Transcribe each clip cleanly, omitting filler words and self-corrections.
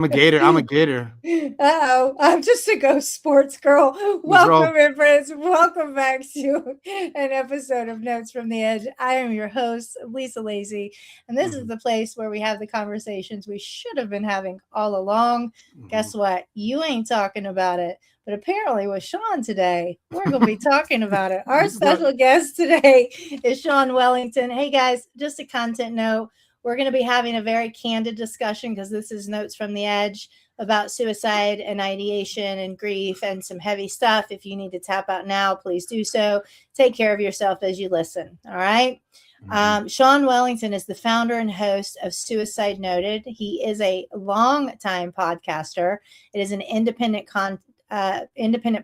I'm a gator. I'm a gator. Uh-oh, I'm just a ghost sports girl. Let's roll. Welcome, my friends. Welcome back to an episode of Notes from the Edge. I am your host, Lisa Lacy, and this is Mhm, the place where we have the conversations we should have been having all along. mhm. Guess what? You ain't talking about it. But apparently, with Sean today, we're going to be talking about it. Our Right. special guest today is Sean Wellington. Hey, guys, just a content note. We're going to be having a very candid discussion because this is Notes from the Edge about suicide and ideation and grief and some heavy stuff. If you need to tap out now, please do so. Take care of yourself as you listen. All right. Mhm, Sean Wellington is the founder and host of Suicide Noted. He is a long-time podcaster. It is an independent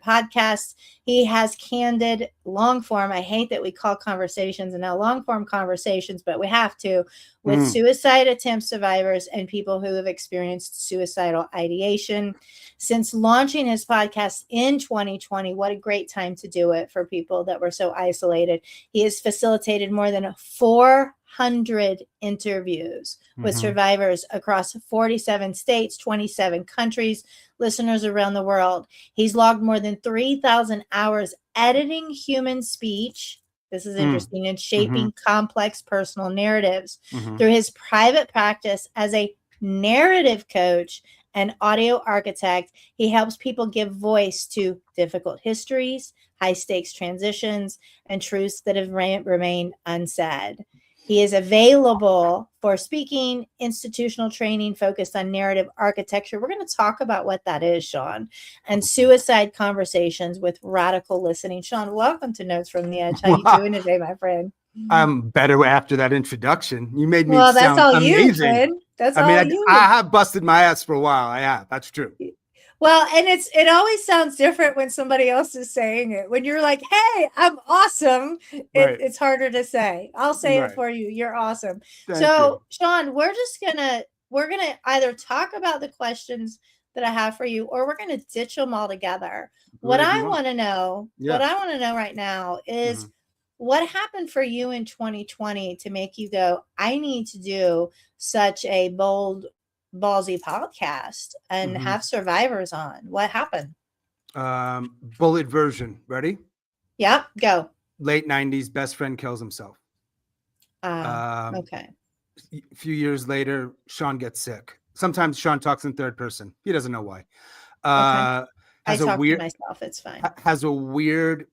podcast. He has candid long form. I hate that we call conversations and now long form conversations, but we have to with mhm. suicide attempt survivors and people who have experienced suicidal ideation. Since launching his podcast in 2020, what a great time to do it for people that were so isolated. He has facilitated more than 400 interviews with Mhm. survivors across 47 states, 27 countries, listeners around the world. He's logged more than 3,000 hours editing human speech. This is Mm. interesting, and Mhm, shaping complex personal narratives. mhm, Through his private practice as a narrative coach and audio architect, he helps people give voice to difficult histories, high stakes transitions, and truths that have remained unsaid. He is available for speaking, institutional training focused on narrative architecture. We're going to talk about what that is, Sean, and suicide conversations with radical listening. Sean, welcome to Notes from the Edge. How you Wow. doing today, my friend? I'm better after that introduction. You made me Well, that's sound all you, amazing. friend. That's I mean, all I you. have busted my ass for a while. I have. That's true. Well, and it always sounds different when somebody else is saying it. When you're like, "Hey, I'm awesome," Right. it's harder to say. I'll say it Right. for you. You're awesome. Thank you. So, Sean, we're gonna either talk about the questions that I have for you, or we're gonna ditch them all together. Do whatever you want. What Yeah. I want to know right now is Mhm, what happened for you in 2020 to make you go, "I need to do such a bold ballsy podcast and mhm. have survivors on." What happened? Bullet version. Ready? Yep, go. Late 90s, best friend kills himself. Ah, Um, okay. a few years later, Sean gets sick. Sometimes Sean talks in third person. He doesn't know why. Okay. Uh, I has a talk to weird myself. It's fine. has a weird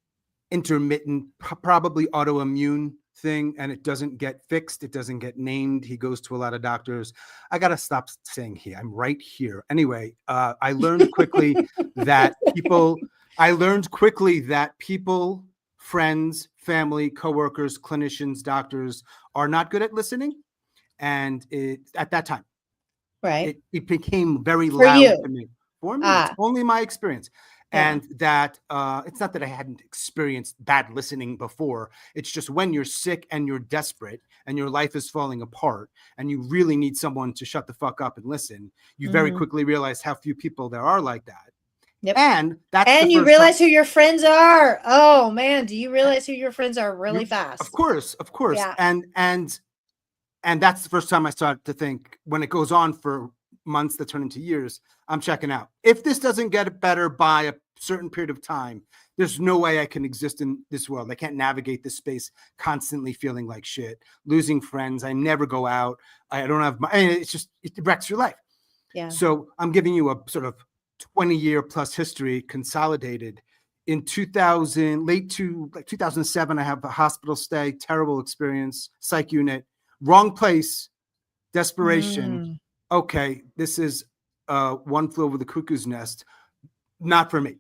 intermittent, probably autoimmune thing, and it doesn't get fixed. It doesn't get named. He goes to a lot of doctors. I gotta stop saying he. I'm right here. Anyway, I learned quickly that people. I learned quickly that people, friends, family, coworkers, clinicians, doctors are not good at listening, and at that time Right. it became very For loud you. to me. For me, it's Ah, only my experience. yeah. And that it's not that I hadn't experienced bad listening before. It's just when you're sick and you're desperate and your life is falling apart and you really need someone to shut the fuck up and listen, you very Mhm. quickly realize how few people there are like that. Yep. And that's the And you first time. realize who your friends are. Oh man, do you realize who your friends are really You, of fast? course, of course. Yeah. And that's the first time I started to think, when it goes on for months that turn into years, I'm checking out. If this doesn't get better by a certain period of time, there's no way I can exist in this world. I can't navigate this space constantly feeling like shit, losing friends. I never go out. I don't have it's just, it wrecks your life. Yeah. So I'm giving you a sort of 20-year plus history consolidated. In 2000, late to like 2007, I have a hospital stay, terrible experience, psych unit, wrong place, desperation. Mm, Okay, this is one flew over the cuckoo's nest. Not for me.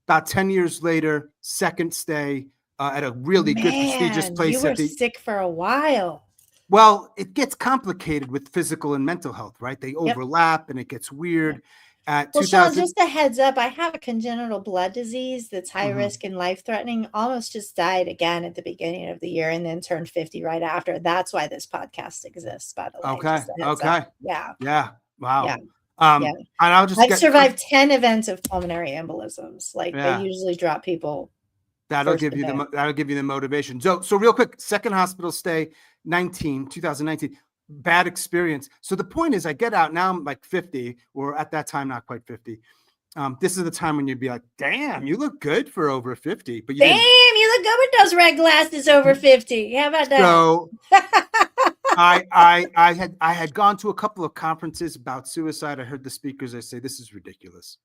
About 10 years later, second stay at a really good prestigious man, you place were at the. sick for a while. Well, it gets complicated with physical and mental health, right? They Yep. overlap and it gets Yep. weird. At Well, Sean, 2000, just a heads up, I have a congenital blood disease that's high mhm. risk and life threatening. Almost just died again at the beginning of the year and then turned 50 right after. That's why this podcast exists, by the way. Okay, Just a heads up. okay, Yeah. yeah, Yeah. wow. Yeah. And I'll just I've get quick. survived 10 events of pulmonary embolisms. Like they Yeah, usually drop people that'll first give you the event. that'll give you the motivation. So real quick, second hospital stay, 2019. bad experience. So the point is, I get out now. I'm like 50, or at that time, not quite 50. This is the time when you'd be like, "Damn, you look good for over 50." But you Damn, didn't. you look good with those red glasses over 50. How about that? So I had gone to a couple of conferences about suicide. I heard the speakers. I say, "This is ridiculous."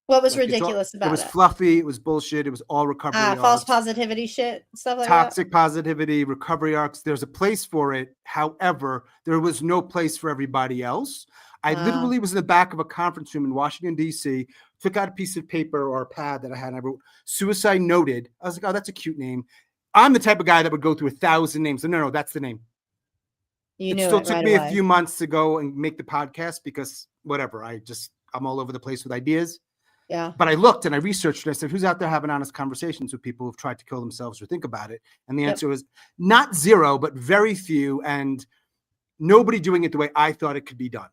What was Like, ridiculous about it? Was it? fluffy. It was bullshit. It was all recovery False arcs, positivity shit, stuff like toxic positivity, recovery arcs. There's a place for it. However, there was no place for everybody else. I literally was in the back of a conference room in Washington, D.C., took out a piece of paper or a pad that I had, and I wrote "suicide noted." I was like, "Oh, that's a cute name." I'm the type of guy that would go through 1,000 names. No, that's the name. You It knew still it took right me away. a few months to go and make the podcast because whatever, I'm all over the place with ideas. Yeah. But I looked and I researched and I said, who's out there having honest conversations with people who've tried to kill themselves or think about it? And the answer was not zero, but very few, and nobody doing it the way I thought it could be done.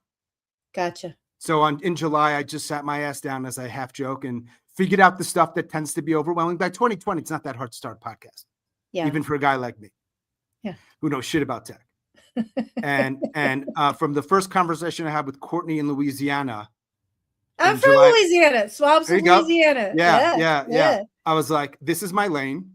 Gotcha. So in July, I just sat my ass down, as I half joke, and figured out the stuff that tends to be overwhelming. By 2020, it's not that hard to start a podcast. Yeah. Even for a guy like me. Yeah. Who knows shit about tech. and from the first conversation I had with Courtney in Louisiana. I'm from Louisiana, swamps of Louisiana. Yeah. I was like, this is my lane.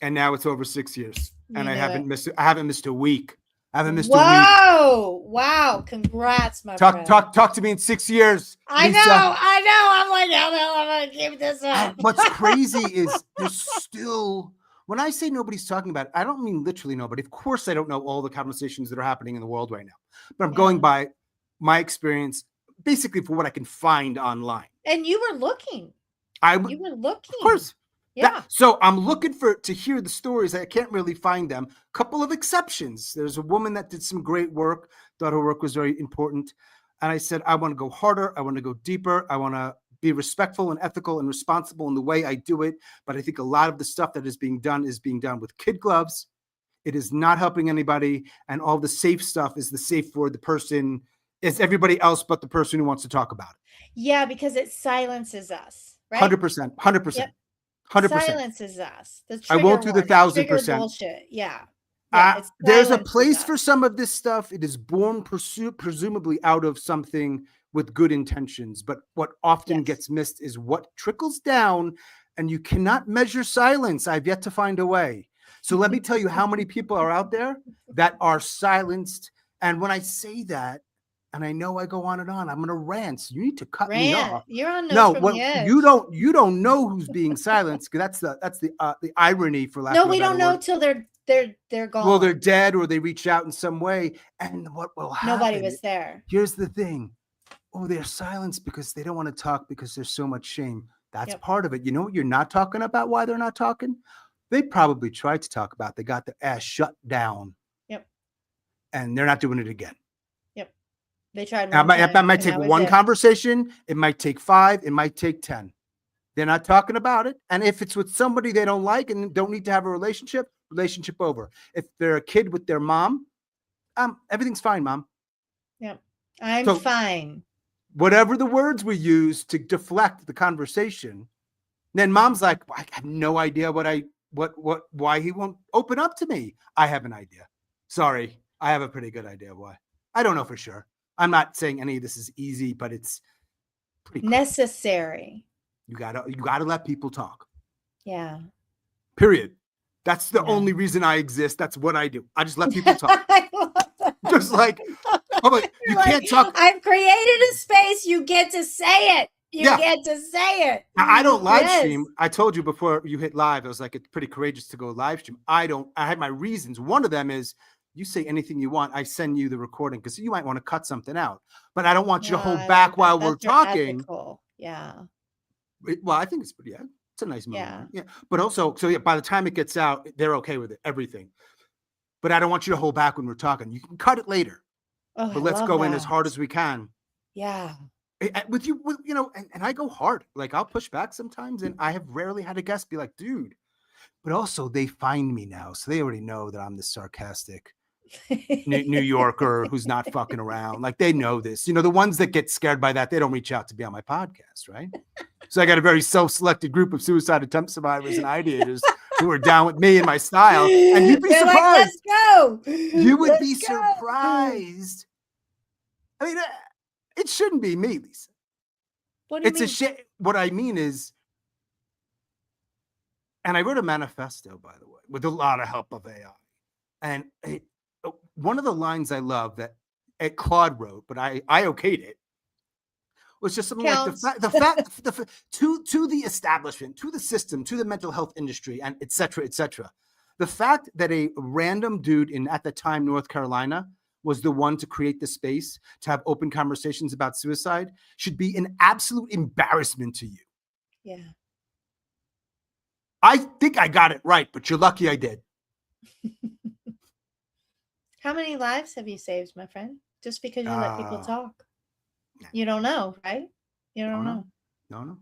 And now it's over 6 years. And I haven't missed a week. I haven't missed a week. Wow. Congrats, my friend. Talk to me in 6 years. I Lisa. know. I'm like, how the hell am I gonna keep this up? What's crazy is there's still, when I say nobody's talking about it, I don't mean literally nobody. Of course, I don't know all the conversations that are happening in the world right now, but I'm going by my experience, basically for what I can find online. And you were looking. You were looking. Of course. Yeah. So I'm looking to hear the stories. I can't really find them. Couple of exceptions. There's a woman that did some great work, thought her work was very important. And I said, I want to go harder. I want to go deeper. I want to be respectful and ethical and responsible in the way I do it. But I think a lot of the stuff that is being done with kid gloves. It is not helping anybody. And all the safe stuff is the safe for the person. It's everybody else but the person who wants to talk about it. Yeah, because it silences us, right? 100%. 100%. Yep. 100%. Silences us. I won't do the 1,000%. Bullshit. Yeah. There's a place for some of this stuff. It is born presumably out of something with good intentions. But what often gets missed is what trickles down, and you cannot measure silence. I've yet to find a way. So let me tell you how many people are out there that are silenced. And when I say that, and I know I go on and on, I'm going to rant. So you need to cut me off. You're on notes from the edge. You don't know who's being silenced, because that's the irony, for lack of a better word. No, we don't know till they're gone. Well, they're dead, or they reach out in some way. And what will happen? Nobody was there. Here's the thing. Oh, they're silenced because they don't want to talk because there's so much shame. That's part of it. You know what you're not talking about? Why they're not talking? They probably tried to talk about. They got their ass shut down. Yep. And they're not doing it again. They tried. That might take one conversation. It might take 5. It might take 10. They're not talking about it. And if it's with somebody they don't like and don't need to have a relationship over. If they're a kid with their mom, everything's fine, Mom. Yeah, I'm fine. Whatever the words we use to deflect the conversation, then Mom's like, I have no idea why he won't open up to me. I have an idea. Sorry, I have a pretty good idea why. I don't know for sure. I'm not saying any of this is easy, but it's pretty necessary. You gotta let people talk. Yeah. Period. That's the only reason I exist. That's what I do. I just let people talk. Just like, you can't talk. I've created a space. You get to say it. You get to say it. Now, I don't live stream. I told you before you hit live, I was like, it's pretty courageous to go live stream. I had my reasons. One of them is, you say anything you want, I send you the recording, because you might want to cut something out. But I don't want you to hold back while we're talking. Ethical. Yeah. Well, I think it's pretty. It's a nice moment. Yeah. But also, by the time it gets out, they're okay with it, everything. But I don't want you to hold back when we're talking. You can cut it later. Oh, but let's go in as hard as we can. Yeah. With you, and I go hard. Like, I'll push back sometimes, and I have rarely had a guest be like, dude. But also, they find me now, so they already know that I'm this sarcastic New Yorker who's not fucking around. Like, they know this. The ones that get scared by that, they don't reach out to be on my podcast, right? So I got a very self-selected group of suicide attempt survivors and ideators who are down with me and my style, and you'd be They're like, surprised. let's go. You would be Let's go. surprised. I mean, it shouldn't be me, Lisa. What do you It's mean? a shit. What I mean is, and I wrote a manifesto, by the way, with a lot of help of AI. And one of the lines I love that Claude wrote, but I okayed it, was just something Counts. like to the establishment, to the system, to the mental health industry, and et cetera, et cetera. The fact that a random dude in, at the time, North Carolina, was the one to create the space to have open conversations about suicide should be an absolute embarrassment to you. Yeah. I think I got it right, but you're lucky I did. How many lives have you saved, my friend? Just because you let people talk. You don't know, right? You don't know. No.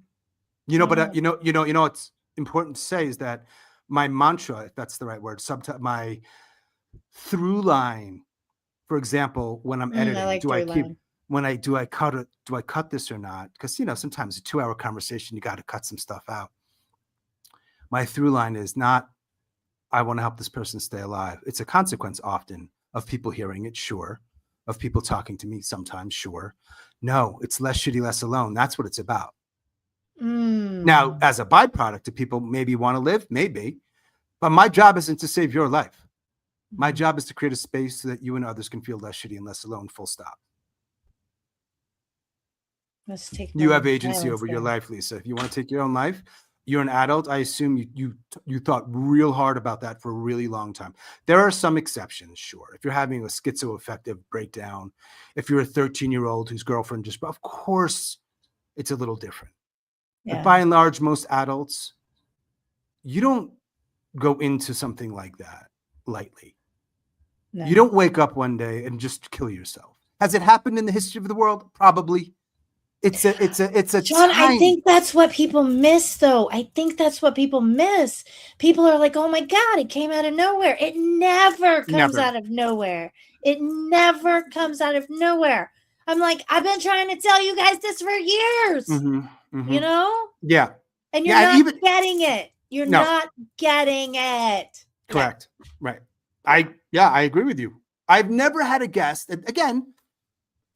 You know, but you know what's important to say is that my mantra, if that's the right word, my through line, for example, when I'm editing, do I cut this or not? Because, you know, sometimes a 2-hour conversation, you got to cut some stuff out. My through line is not, I want to help this person stay alive. It's a consequence often of people hearing it, sure. Of people talking to me sometimes, sure. No, it's less shitty, less alone. That's what it's about. Now, as a byproduct, do people maybe want to live? Maybe. But my job isn't to save your life. My job is to create a space so that you and others can feel less shitty and less alone, full stop. Let's take you have agency over your life, Lisa. If you want to take your own life, you're an adult. I assume you thought real hard about that for a really long time. There are some exceptions, sure. If you're having a schizoaffective breakdown, if you're a 13-year-old whose girlfriend just, of course, it's a little different. Yeah. But by and large, most adults, you don't go into something like that lightly. No. You don't wake up one day and just kill yourself. Has it happened in the history of the world? Probably. It's a Sean, I think that's what people miss, though. I think that's what people miss. People are like, oh my God, it came out of nowhere. It never comes out of nowhere. It never comes out of nowhere. I'm like, I've been trying to tell you guys this for years. You know? Yeah. And you're not getting it. You're not getting it. Correct. Right. I agree with you. I've never had a guest, and again,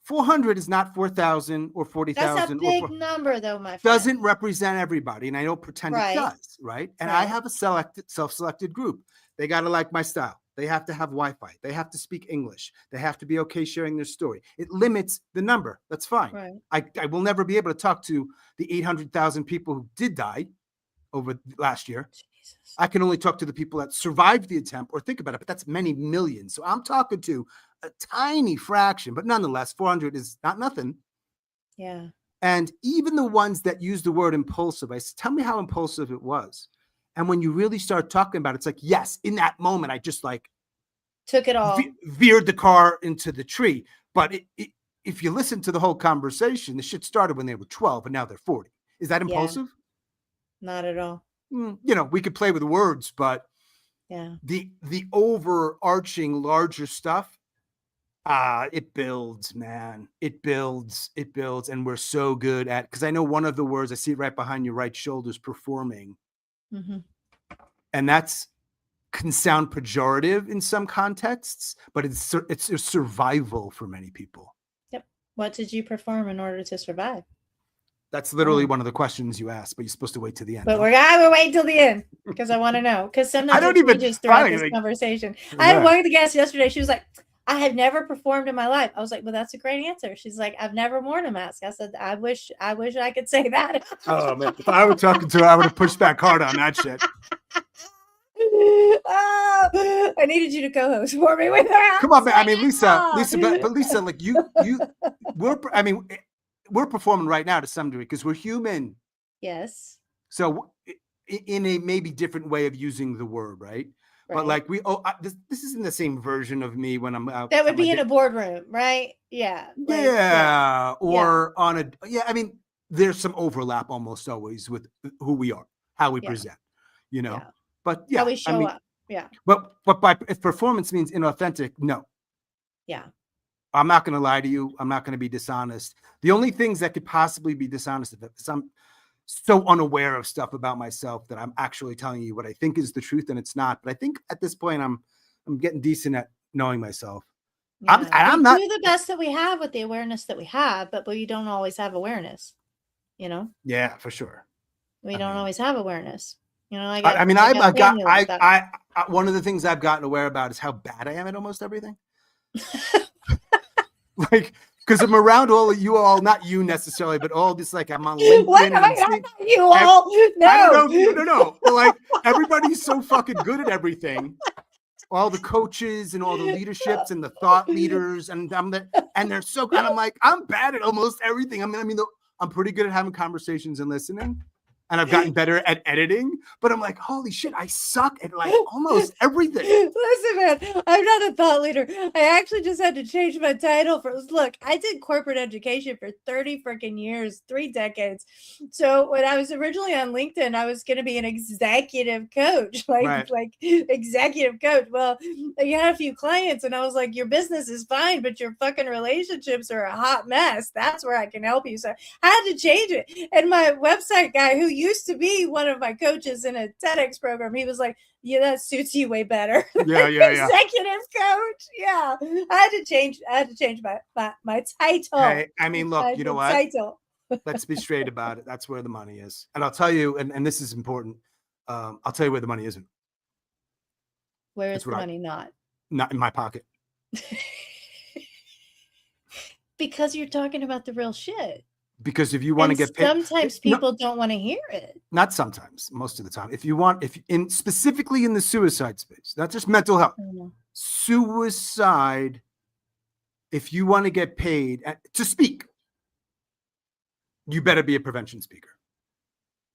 400 is not 4,000 or 40,000. That's a big number, though, my friend. Doesn't represent everybody, and I don't pretend it does, right? And I have a self-selected group. They got to like my style. They have to have Wi-Fi. They have to speak English. They have to be okay sharing their story. It limits the number. That's fine. Right. I will never be able to talk to the 800,000 people who did die over last year. Jesus. I can only talk to the people that survived the attempt or think about it, but that's many millions. So I'm talking to a tiny fraction, but nonetheless, 400 is not nothing. Yeah. And even the ones that use the word impulsive, I said, tell me how impulsive it was. And when you really start talking about it, it's like, yes, in that moment, I just like took it all, veered the car into the tree. But if you listen to the whole conversation, the shit started when they were 12 and now they're 40. Is that impulsive? Yeah. Not at all. You know, we could play with words, but the overarching larger stuff, it builds, man. It builds. And we're so good at, because I know one of the words, I see it right behind your right shoulder, is performing. And that's can sound pejorative in some contexts, but it's a survival for many people. Yep. What did you perform in order to survive? That's literally one of the questions you asked, but you're supposed to wait to the end. But we're waiting till the end because I want to know. Because sometimes it changes throughout this conversation. I had one of the guests yesterday. She was like, I have never performed in my life. I was like, well, that's a great answer. She's like, I've never worn a mask. I said, I wish I could say that. Oh man, if I were talking to her, I would have pushed back hard on that shit. Oh, I needed you to co-host for me with her. Come on, man. I mean, Lisa, but Lisa, like we're performing right now to some degree because we're human. Yes. So in a maybe different way of using the word, right? But like this isn't the same version of me when I'm out. That would be in a boardroom, right? Yeah. Or on a I mean, there's some overlap almost always with who we are, how we present, you know. Yeah. But how we show up. Yeah. But if performance means inauthentic, no. Yeah. I'm not going to lie to you. I'm not going to be dishonest. The only things that could possibly be dishonest, so unaware of stuff about myself that I'm actually telling you what I think is the truth and it's not. But I think at this point I'm getting decent at knowing myself. Yeah. I'm We not. do the best that we have with the awareness that we have, but we don't always have awareness. You know, Yeah, for sure. we don't always have awareness. You know, one of the things I've gotten aware about is how bad I am at almost everything. Like, because I'm around all of you all, not you necessarily, but all this, like, I'm on LinkedIn. What? And You all? No. I don't know. No. But like, everybody's so fucking good at everything. All the coaches and all the leaderships and the thought leaders, and they're so good. I'm like, I'm bad at almost everything. I mean, I'm pretty good at having conversations and listening. And I've gotten better at editing, but I'm like, holy shit, I suck at like almost everything. Listen, man, I'm not a thought leader. I actually just had to change my title look, I did corporate education for 30 freaking years, 3 decades. So when I was originally on LinkedIn, I was going to be an executive coach, like executive coach. Well, you had a few clients and I was like, your business is fine, but your fucking relationships are a hot mess. That's where I can help you. So I had to change it. And my website guy, who used to be one of my coaches in a TEDx program, he was like, yeah, that suits you way better. Yeah. Executive coach. Yeah. I had to change my title. Hey, I mean, look, you know what? Title. Let's be straight about it. That's where the money is. And I'll tell you, and this is important. I'll tell you where the money isn't. Where is the money not? Not in my pocket. Because you're talking about the real shit. Because if you want to get paid, sometimes people don't want to hear it. Not sometimes, most of the time. Specifically in the suicide space, not just mental health, suicide. If you want to get paid to speak, you better be a prevention speaker.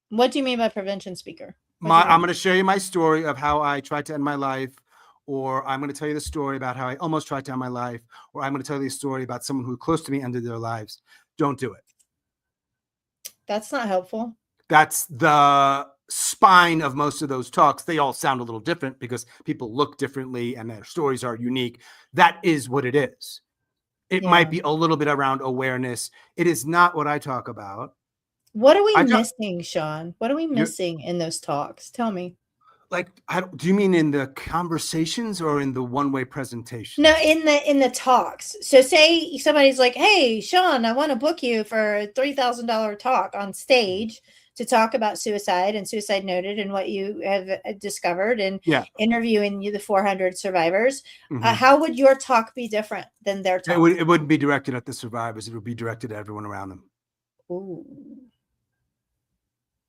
What do you mean by prevention speaker? I'm going to show you my story of how I tried to end my life, or I'm going to tell you the story about how I almost tried to end my life, or I'm going to tell you a story about someone who close to me ended their lives. Don't do it. That's not helpful. That's the spine of most of those talks. They all sound a little different because people look differently and their stories are unique. That is what it is. It might be a little bit around awareness. It is not what I talk about. What are we missing, Sean? What are we missing in those talks? Tell me. Like, do you mean in the conversations or in the one-way presentation? No, in the talks. So say somebody's like, hey, Sean, I want to book you for a $3,000 talk on stage to talk about suicide and Suicide Noted and what you have discovered and interviewing the 400 survivors. Mm-hmm. How would your talk be different than their talk? It wouldn't be directed at the survivors. It would be directed at everyone around them. Ooh.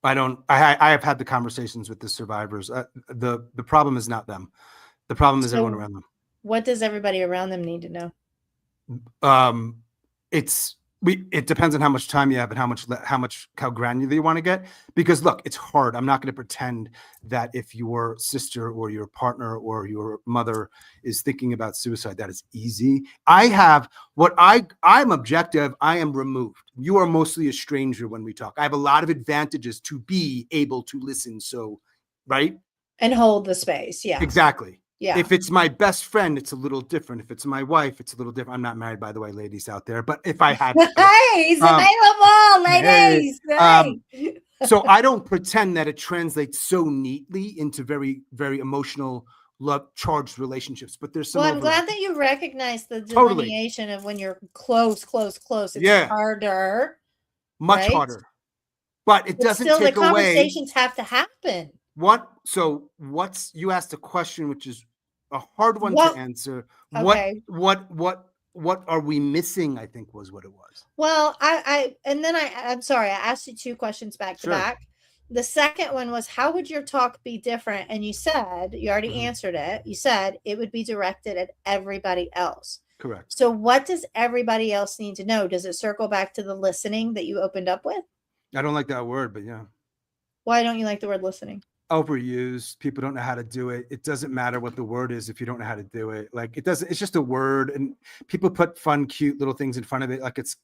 I have had the conversations with the survivors. The problem is not them. The problem is everyone around them. What does everybody around them need to know? It depends on how much time you have and how granular you want to get. Because look, it's hard. I'm not going to pretend that if your sister or your partner or your mother is thinking about suicide, that is easy. I'm objective. I am removed. You are mostly a stranger when we talk. I have a lot of advantages to be able to listen. So, right? And hold the space. Yeah, exactly. Yeah. If it's my best friend, it's a little different. If it's my wife, it's a little different. I'm not married, by the way, ladies out there. But if I had, hey, he's available, ladies. Hey. So I don't pretend that it translates so neatly into very, very emotional, love-charged relationships. But there's some. Well, I'm glad that you recognize the delineation of when you're close. It's harder, much harder. But it doesn't still, take the conversations have to happen. You asked a question which is a hard one to answer. Okay. What are we missing? I think was what it was. Well, I'm sorry. I asked you 2 questions back to back. The second one was, how would your talk be different? And you said, you already answered it. You said it would be directed at everybody else. Correct. So what does everybody else need to know? Does it circle back to the listening that you opened up with? I don't like that word, but yeah. Why don't you like the word listening? Overused. People don't know how to do it. It doesn't matter what the word is if you don't know how to do it. Like it's just a word, and people put fun, cute little things in front of it. Like it's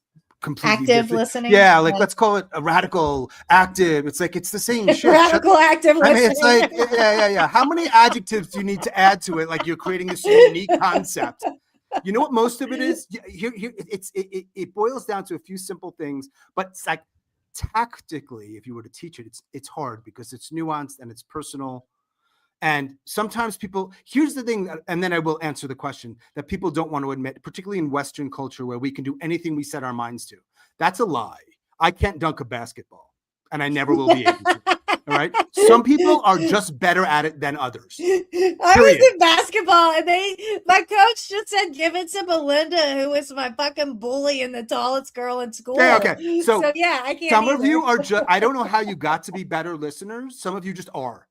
completely active different. Listening. Yeah. Like let's call it a radical active. It's like, it's the same shit. Radical active listening. I mean, it's like, yeah. How many adjectives do you need to add to it? Like you're creating this unique concept. You know what most of it is? Here, it boils down to a few simple things, but it's like tactically, if you were to teach it, it's hard because it's nuanced and it's personal. And sometimes people, here's the thing, and then I will answer the question that people don't want to admit, particularly in Western culture where we can do anything we set our minds to. That's a lie. I can't dunk a basketball, and I never will be able to. All right. Some people are just better at it than others. I was in basketball, and my coach just said, "Give it to Belinda, who was my fucking bully and the tallest girl in school." Yeah, okay. So yeah, I can't. Some either. of you are just, I don't know how you got to be better listeners. Some of you just are.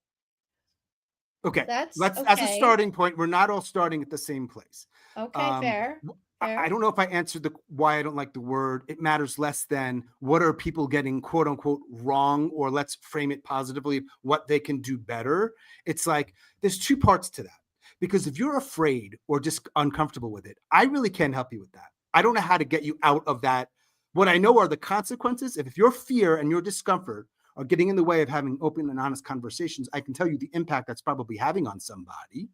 Okay. That's a starting point. We're not all starting at the same place. Okay, fair. I don't know if I answered why I don't like the word. It matters less than what are people getting quote unquote wrong, or let's frame it positively, what they can do better. It's like there's two parts to that, because if you're afraid or just uncomfortable with it, I really can't help you with that. I don't know how to get you out of that. What I know are the consequences. If your fear and your discomfort are getting in the way of having open and honest conversations, I can tell you the impact that's probably having on somebody.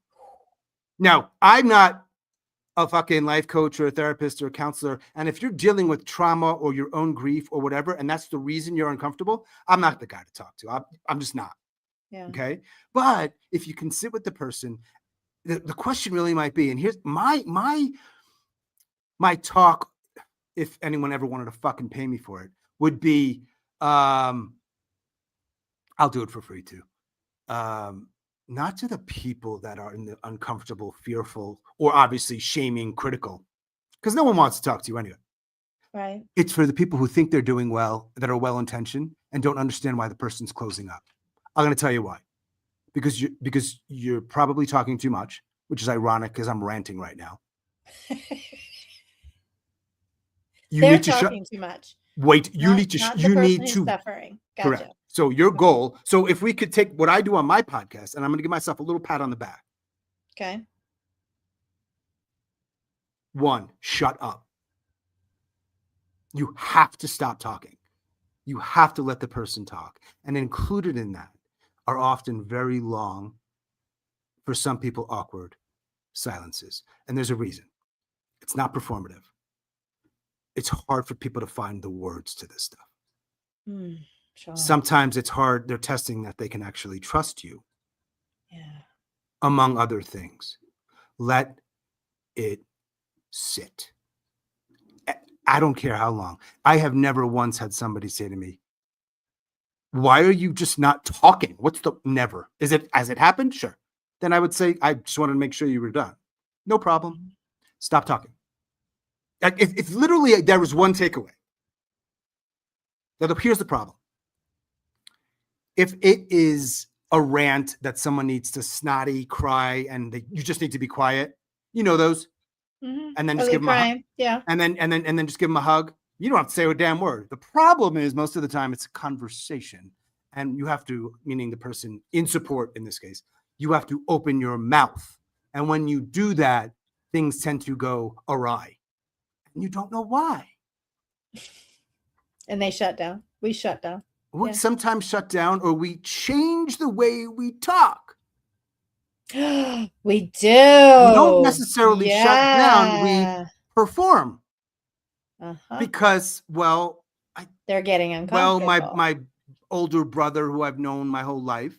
Now, I'm not a fucking life coach or a therapist or a counselor. And if you're dealing with trauma or your own grief or whatever, and that's the reason you're uncomfortable, I'm not the guy to talk to. I'm just not. Yeah. Okay. But if you can sit with the person, the question really might be, and here's my talk, if anyone ever wanted to fucking pay me for it, would be, I'll do it for free too. Not to the people that are in the uncomfortable, fearful, or obviously shaming, critical, because no one wants to talk to you anyway. Right. It's for the people who think they're doing well, that are well-intentioned, and don't understand why the person's closing up. I'm going to tell you why. Because you're probably talking too much, which is ironic because I'm ranting right now. They're talking too much. Wait, you need to suffering. Gotcha. Correct. So your goal, so if we could take what I do on my podcast, and I'm going to give myself a little pat on the back. Okay. 1, shut up. You have to stop talking. You have to let the person talk. And included in that are often very long, for some people, awkward silences. And there's a reason. It's not performative. It's hard for people to find the words to this stuff. Sure. Sometimes it's hard. They're testing that they can actually trust you. Yeah. Among other things. Let it sit. I don't care how long. I have never once had somebody say to me, "Why are you just not talking?" Never. Has it happened? Sure. Then I would say, "I just wanted to make sure you were done." No problem. Stop talking. Like if literally there was one takeaway. Now, here's the problem. If it is a rant that someone needs to snotty cry and you just need to be quiet, you know those, and then just give them a hug. Yeah, and then just give them a hug. You don't have to say a damn word. The problem is most of the time it's a conversation, and you have to, meaning the person in support in this case, you have to open your mouth, and when you do that, things tend to go awry, and you don't know why. And they shut down. We shut down. We sometimes shut down, or we change the way we talk. We do. We don't necessarily shut down. We perform. Because, they're getting uncomfortable. Well, my older brother, who I've known my whole life,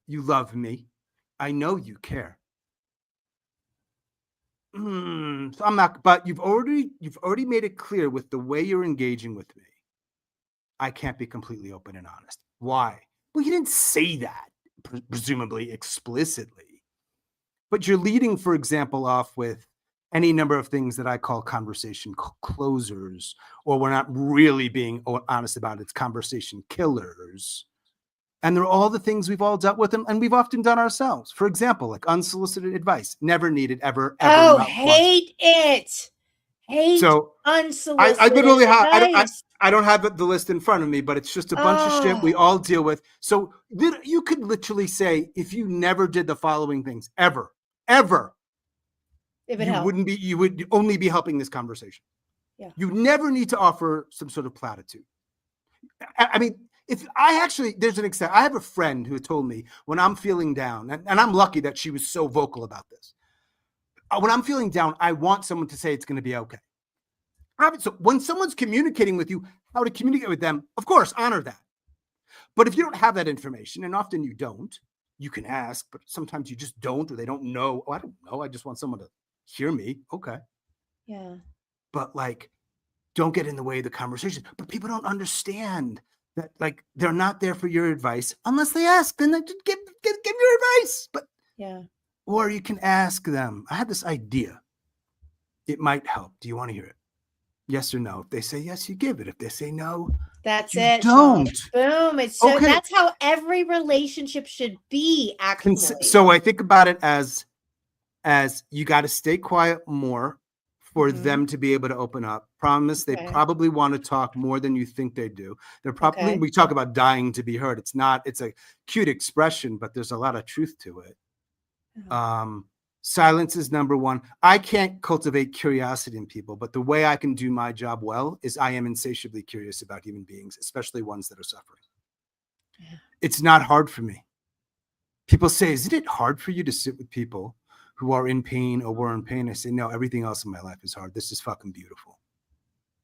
you love me. I know you care. So I'm not, but you've already made it clear with the way you're engaging with me. I can't be completely open and honest. Why? Well, you didn't say that, presumably explicitly, but you're leading, for example, off with any number of things that I call conversation closers, or we're not really being honest about it. It's conversation killers. And they're all the things we've all dealt with and we've often done ourselves. For example, like unsolicited advice, never needed, ever. Oh, hate it. Hate unsolicited I literally advice. I don't have the list in front of me, but it's just a bunch of shit we all deal with. So you could literally say, if you never did the following things, ever, you would only be helping this conversation. Yeah. You never need to offer some sort of platitude. I mean, there's an extent. I have a friend who told me when I'm feeling down, and I'm lucky that she was so vocal about this. When I'm feeling down, I want someone to say it's going to be okay. So when someone's communicating with you, how to communicate with them, of course, honor that. But if you don't have that information, and often you don't, you can ask, but sometimes you just don't, or they don't know. Oh, I don't know. I just want someone to hear me. Okay. Yeah. But like, don't get in the way of the conversation. But people don't understand that, like, they're not there for your advice unless they ask. Then they just give your advice. But Yeah. or you can ask them. I had this idea. It might help. Do you want to hear it? Yes or no? If they say yes, you give it. If they say no, That's you it. Sean. don't. Boom. It's so Okay. that's how every relationship should be, actually. So I think about it as you got to stay quiet more for them to be able to open up. Promise they Okay. probably want to talk more than you think they do. They're probably, Okay. we talk about dying to be heard. It's a cute expression, but there's a lot of truth to it. Silence is number one. I can't cultivate curiosity in people, but the way I can do my job well is I am insatiably curious about human beings, especially ones that are suffering. Yeah. It's not hard for me. People say, isn't it hard for you to sit with people who are in pain or were in pain? I say, no, everything else in my life is hard. This is fucking beautiful.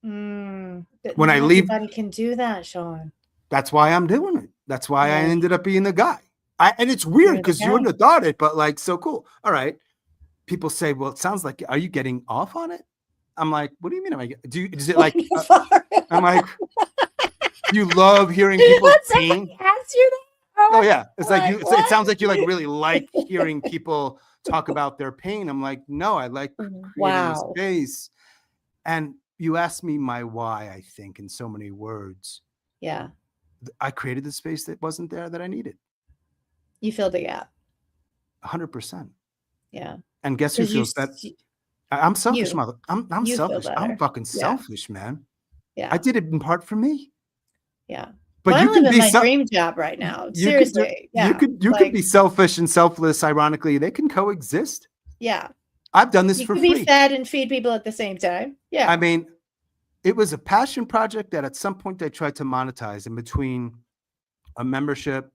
When I leave, everybody can do that, Sean. that's why I'm doing it. That's why I Right. ended up being the guy. And it's weird You're the because you guy. wouldn't have thought it, but like, so cool. All right. People say, well, it sounds like, are you getting off on it? I'm like, what do you mean? Is it like, I'm like, you love hearing people's pain? Ask you that? Oh yeah. It's like, what? it sounds like you like really like hearing people talk about their pain. I'm like, no, I like creating a space. And you asked me my why, I think, in so many words. Yeah. I created the space that wasn't there that I needed. You filled the gap. 100%. Yeah. And guess who feels that? I'm selfish, mother. I'm selfish. I'm fucking selfish, man. Yeah. I did it in part for me. Yeah. But I'm living my dream job right now. Seriously. You could be selfish and selfless. Ironically, they can coexist. Yeah. I've done this for free. You can be fed and feed people at the same time. Yeah. I mean, it was a passion project that at some point I tried to monetize in between a membership,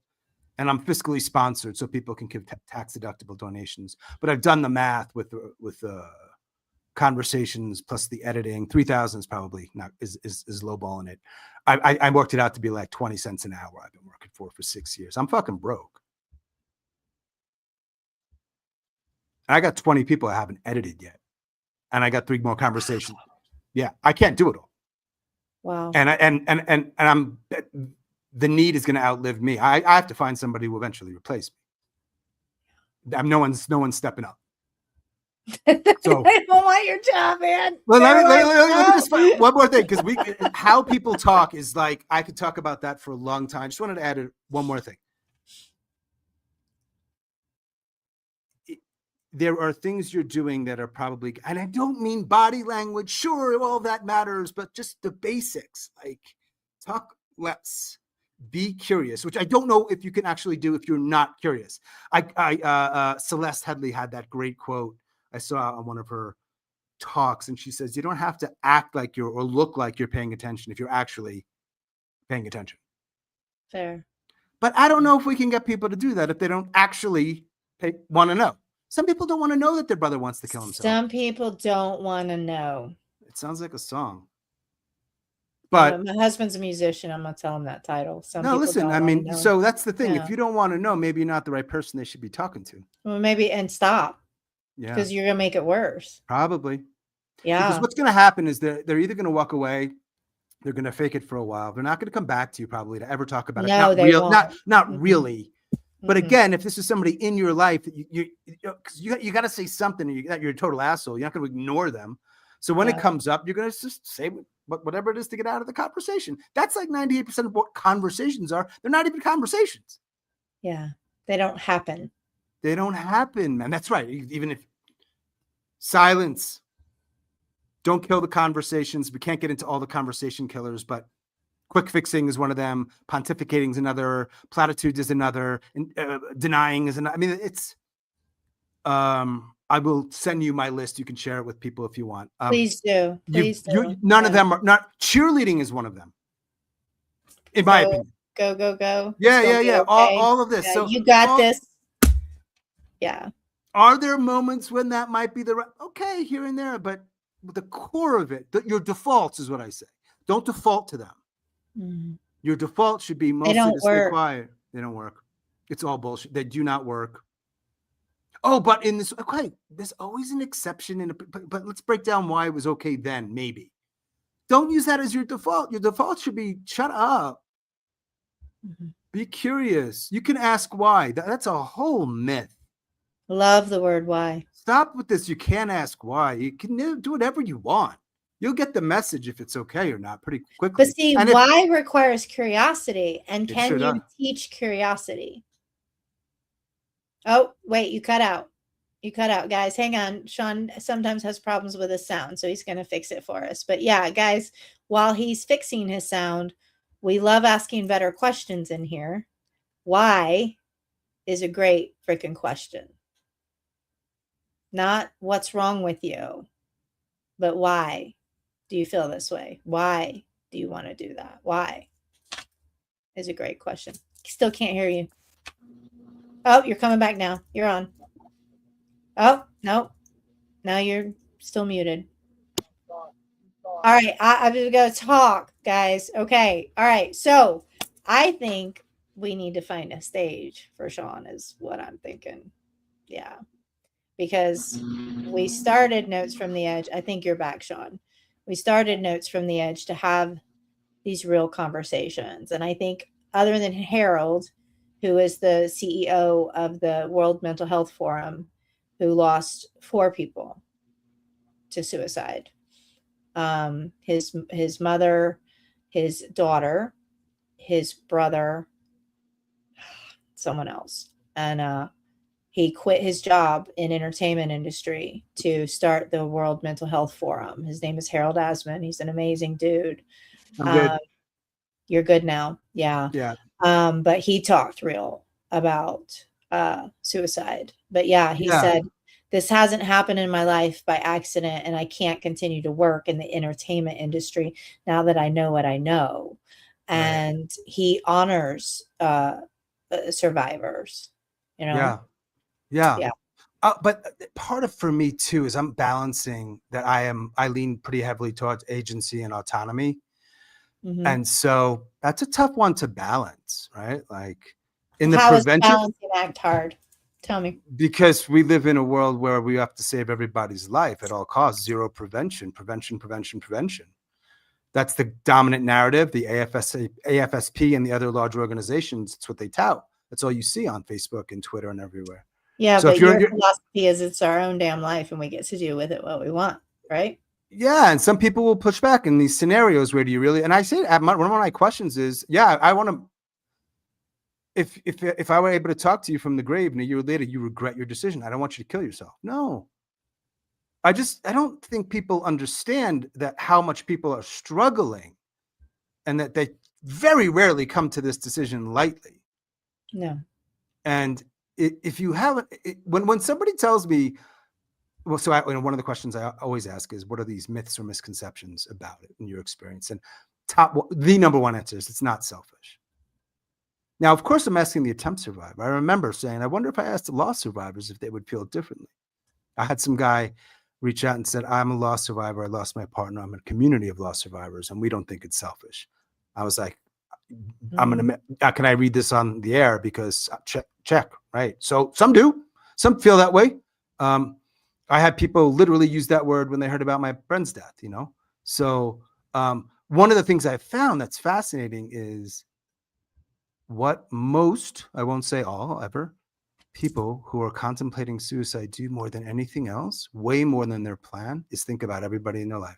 and I'm fiscally sponsored so people can give tax deductible donations. But I've done the math with conversations plus the editing. 3,000 is probably not is lowballing it. I worked it out to be like 20 cents an hour. I've been working for 6 years. I'm fucking broke. I got 20 people I haven't edited yet, and I got 3 more conversations. Yeah, I can't do it all. Wow. And I'm the need is going to outlive me. I have to find somebody who will eventually replace me. No one's stepping up. So I don't want your job, man. Well, let me just find one more thing, because how people talk is like, I could talk about that for a long time. Just wanted to add one more thing. There are things you're doing that are probably, and I don't mean body language. Sure, all that matters, but just the basics, like talk less, be curious, which I don't know if you can actually do if you're not curious. Celeste Headley had that great quote I saw on one of her talks, and she says, you don't have to act like or look like you're paying attention if you're actually paying attention. Fair. But I don't know if we can get people to do that if they don't actually want to know. Some people don't want to know that their brother wants to kill himself. Some people don't want to know. It sounds like a song. But my husband's a musician. I'm going to tell him that title. Listen, I mean, so that's the thing. Yeah. If you don't want to know, maybe you're not the right person they should be talking to. Well, maybe, and stop. Yeah. Because you're going to make it worse. Probably. Yeah. Because what's going to happen is they're either going to walk away, they're going to fake it for a while. They're not going to come back to you probably to ever talk about it. No, they won't. Not really. But again, if this is somebody in your life that you got to say something, you're a total asshole. You're not going to ignore them. So when it comes up, you're going to just say whatever it is to get out of the conversation. That's like 98% of what conversations are. They're not even conversations. Yeah. They don't happen. They don't happen, man. That's right. Even if silence, don't kill the conversations. We can't get into all the conversation killers, but quick fixing is one of them. Pontificating is another. Platitudes is another. Denying is another. I mean, it's. I will send you my list. You can share it with people if you want. Please do. Please do. None of them are not. Cheerleading is one of them, in my opinion. Go. Yeah. Okay. All of this. Yeah, so you got this. Yeah. Are there moments when that might be the right? Okay, here and there, but the core of it, your defaults is what I say. Don't default to them. Mhm. Your default should be They mostly don't to stay work. quiet. They don't work. It's all bullshit. They do not work. Oh, but in this, okay, there's always an exception. But let's break down why it was okay then, maybe. Don't use that as your default. Your default should be shut up. Mhm. Be curious. You can ask why. That's a whole myth. Love the word why. Stop with this. You can't ask why. You can do whatever you want. You'll get the message if it's okay or not pretty But quickly. see, And if why requires curiosity, and it sure can you does. teach curiosity? Oh, wait, you cut out. You cut out, guys. Hang on. Sean sometimes has problems with his sound, so he's going to fix it for us. But yeah, guys, while he's fixing his sound, we love asking better questions in here. Why is a great freaking question. Not what's wrong with you, but why do you feel this way? Why do you want to do that? Why is a great question. Still can't hear you. Oh, you're coming back now. You're on. Oh, no. Now you're still muted. All right. I'm going to talk, guys. Okay. All right. So I think we need to find a stage for Sean, is what I'm thinking. Yeah. Because we started Notes from the Edge. I think you're back, Sean. We started Notes from the Edge to have these real conversations. And I think, other than Harold, who is the CEO of the World Mental Health Forum, who lost 4 people to suicide, his mother, his daughter, his brother, someone else, and he quit his job in entertainment industry to start the World Mental Health Forum. His name is Harold Asman. He's an amazing dude. I'm good. You're good now. Yeah. Yeah. But he talked real about suicide. But yeah, he said, this hasn't happened in my life by accident, and I can't continue to work in the entertainment industry now that I know what I know. And right. He honors survivors, you know? Yeah. But part of, for me too, is I'm balancing that I lean pretty heavily towards agency and autonomy. Mm-hmm. And so that's a tough one to balance, right? Like in the How prevention, is balancing act hard? Tell me. Because we live in a world where we have to save everybody's life at all costs. Zero prevention. That's the dominant narrative. The AFSP and the other large organizations, it's what they tout. That's all you see on Facebook and Twitter and everywhere. Yeah, so but your philosophy is it's our own damn life and we get to do with it what we want, right? Yeah, and some people will push back in these scenarios. Where do you really? And I say, one of my questions is, yeah, I want to. If I were able to talk to you from the grave and a year later you regret your decision, I don't want you to kill yourself. No. I don't think people understand that how much people are struggling and that they very rarely come to this decision lightly. No. And if you haven't, when somebody tells me, well, so one of the questions I always ask is, what are these myths or misconceptions about it in your experience? And the number one answer is, it's not selfish. Now, of course, I'm asking the attempt survivor. I remember saying, I wonder if I asked the loss survivors if they would feel differently. I had some guy reach out and said, I'm a loss survivor. I lost my partner. I'm in a community of loss survivors, and we don't think it's selfish. I was like, can I read this on the air? Because check, right? So some do, some feel that way. I had people literally use that word when they heard about my friend's death, you know? So one of the things I found that's fascinating is what most, I won't say all ever, people who are contemplating suicide do more than anything else, way more than their plan, is think about everybody in their life.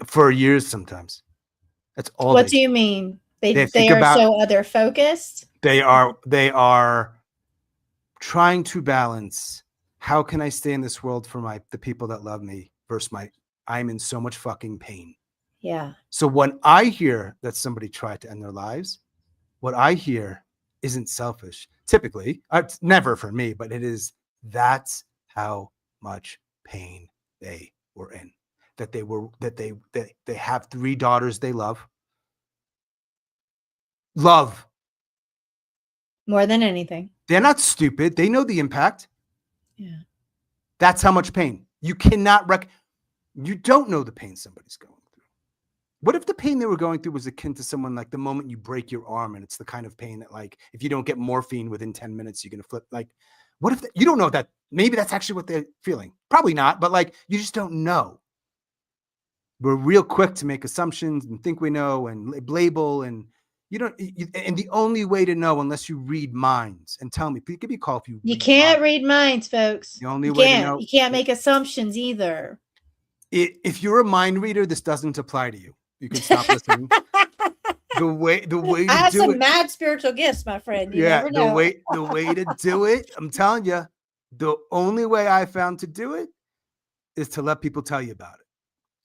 For years sometimes. That's all. What do you mean? They are about, so other focused? They are trying to balance, how can I stay in this world for the people that love me versus I'm in so much fucking pain. Yeah. So when I hear that somebody tried to end their lives, what I hear isn't selfish. Typically, it's never for me, but it is, that's how much pain they were in. That they have 3 daughters they love. More than anything. They're not stupid. They know the impact. Yeah. That's how much pain. You cannot you don't know the pain somebody's going through. What if the pain they were going through was akin to someone like the moment you break your arm, and it's the kind of pain that, like, if you don't get morphine within 10 minutes, you're going to flip. Like, what if you don't know that? Maybe that's actually what they're feeling. Probably not, but like, you just don't know. We're real quick to make assumptions and think we know and label, and you don't. And the only way to know, unless you read minds, and tell me, please give me a call if you. You can't read minds, folks. The only way to know. You can't make assumptions either. If you're a mind reader, this doesn't apply to you. You can stop listening. The way to I have do some it, mad spiritual gifts, my friend. You never know. the way to do it, I'm telling you, the only way I found to do it is to let people tell you about it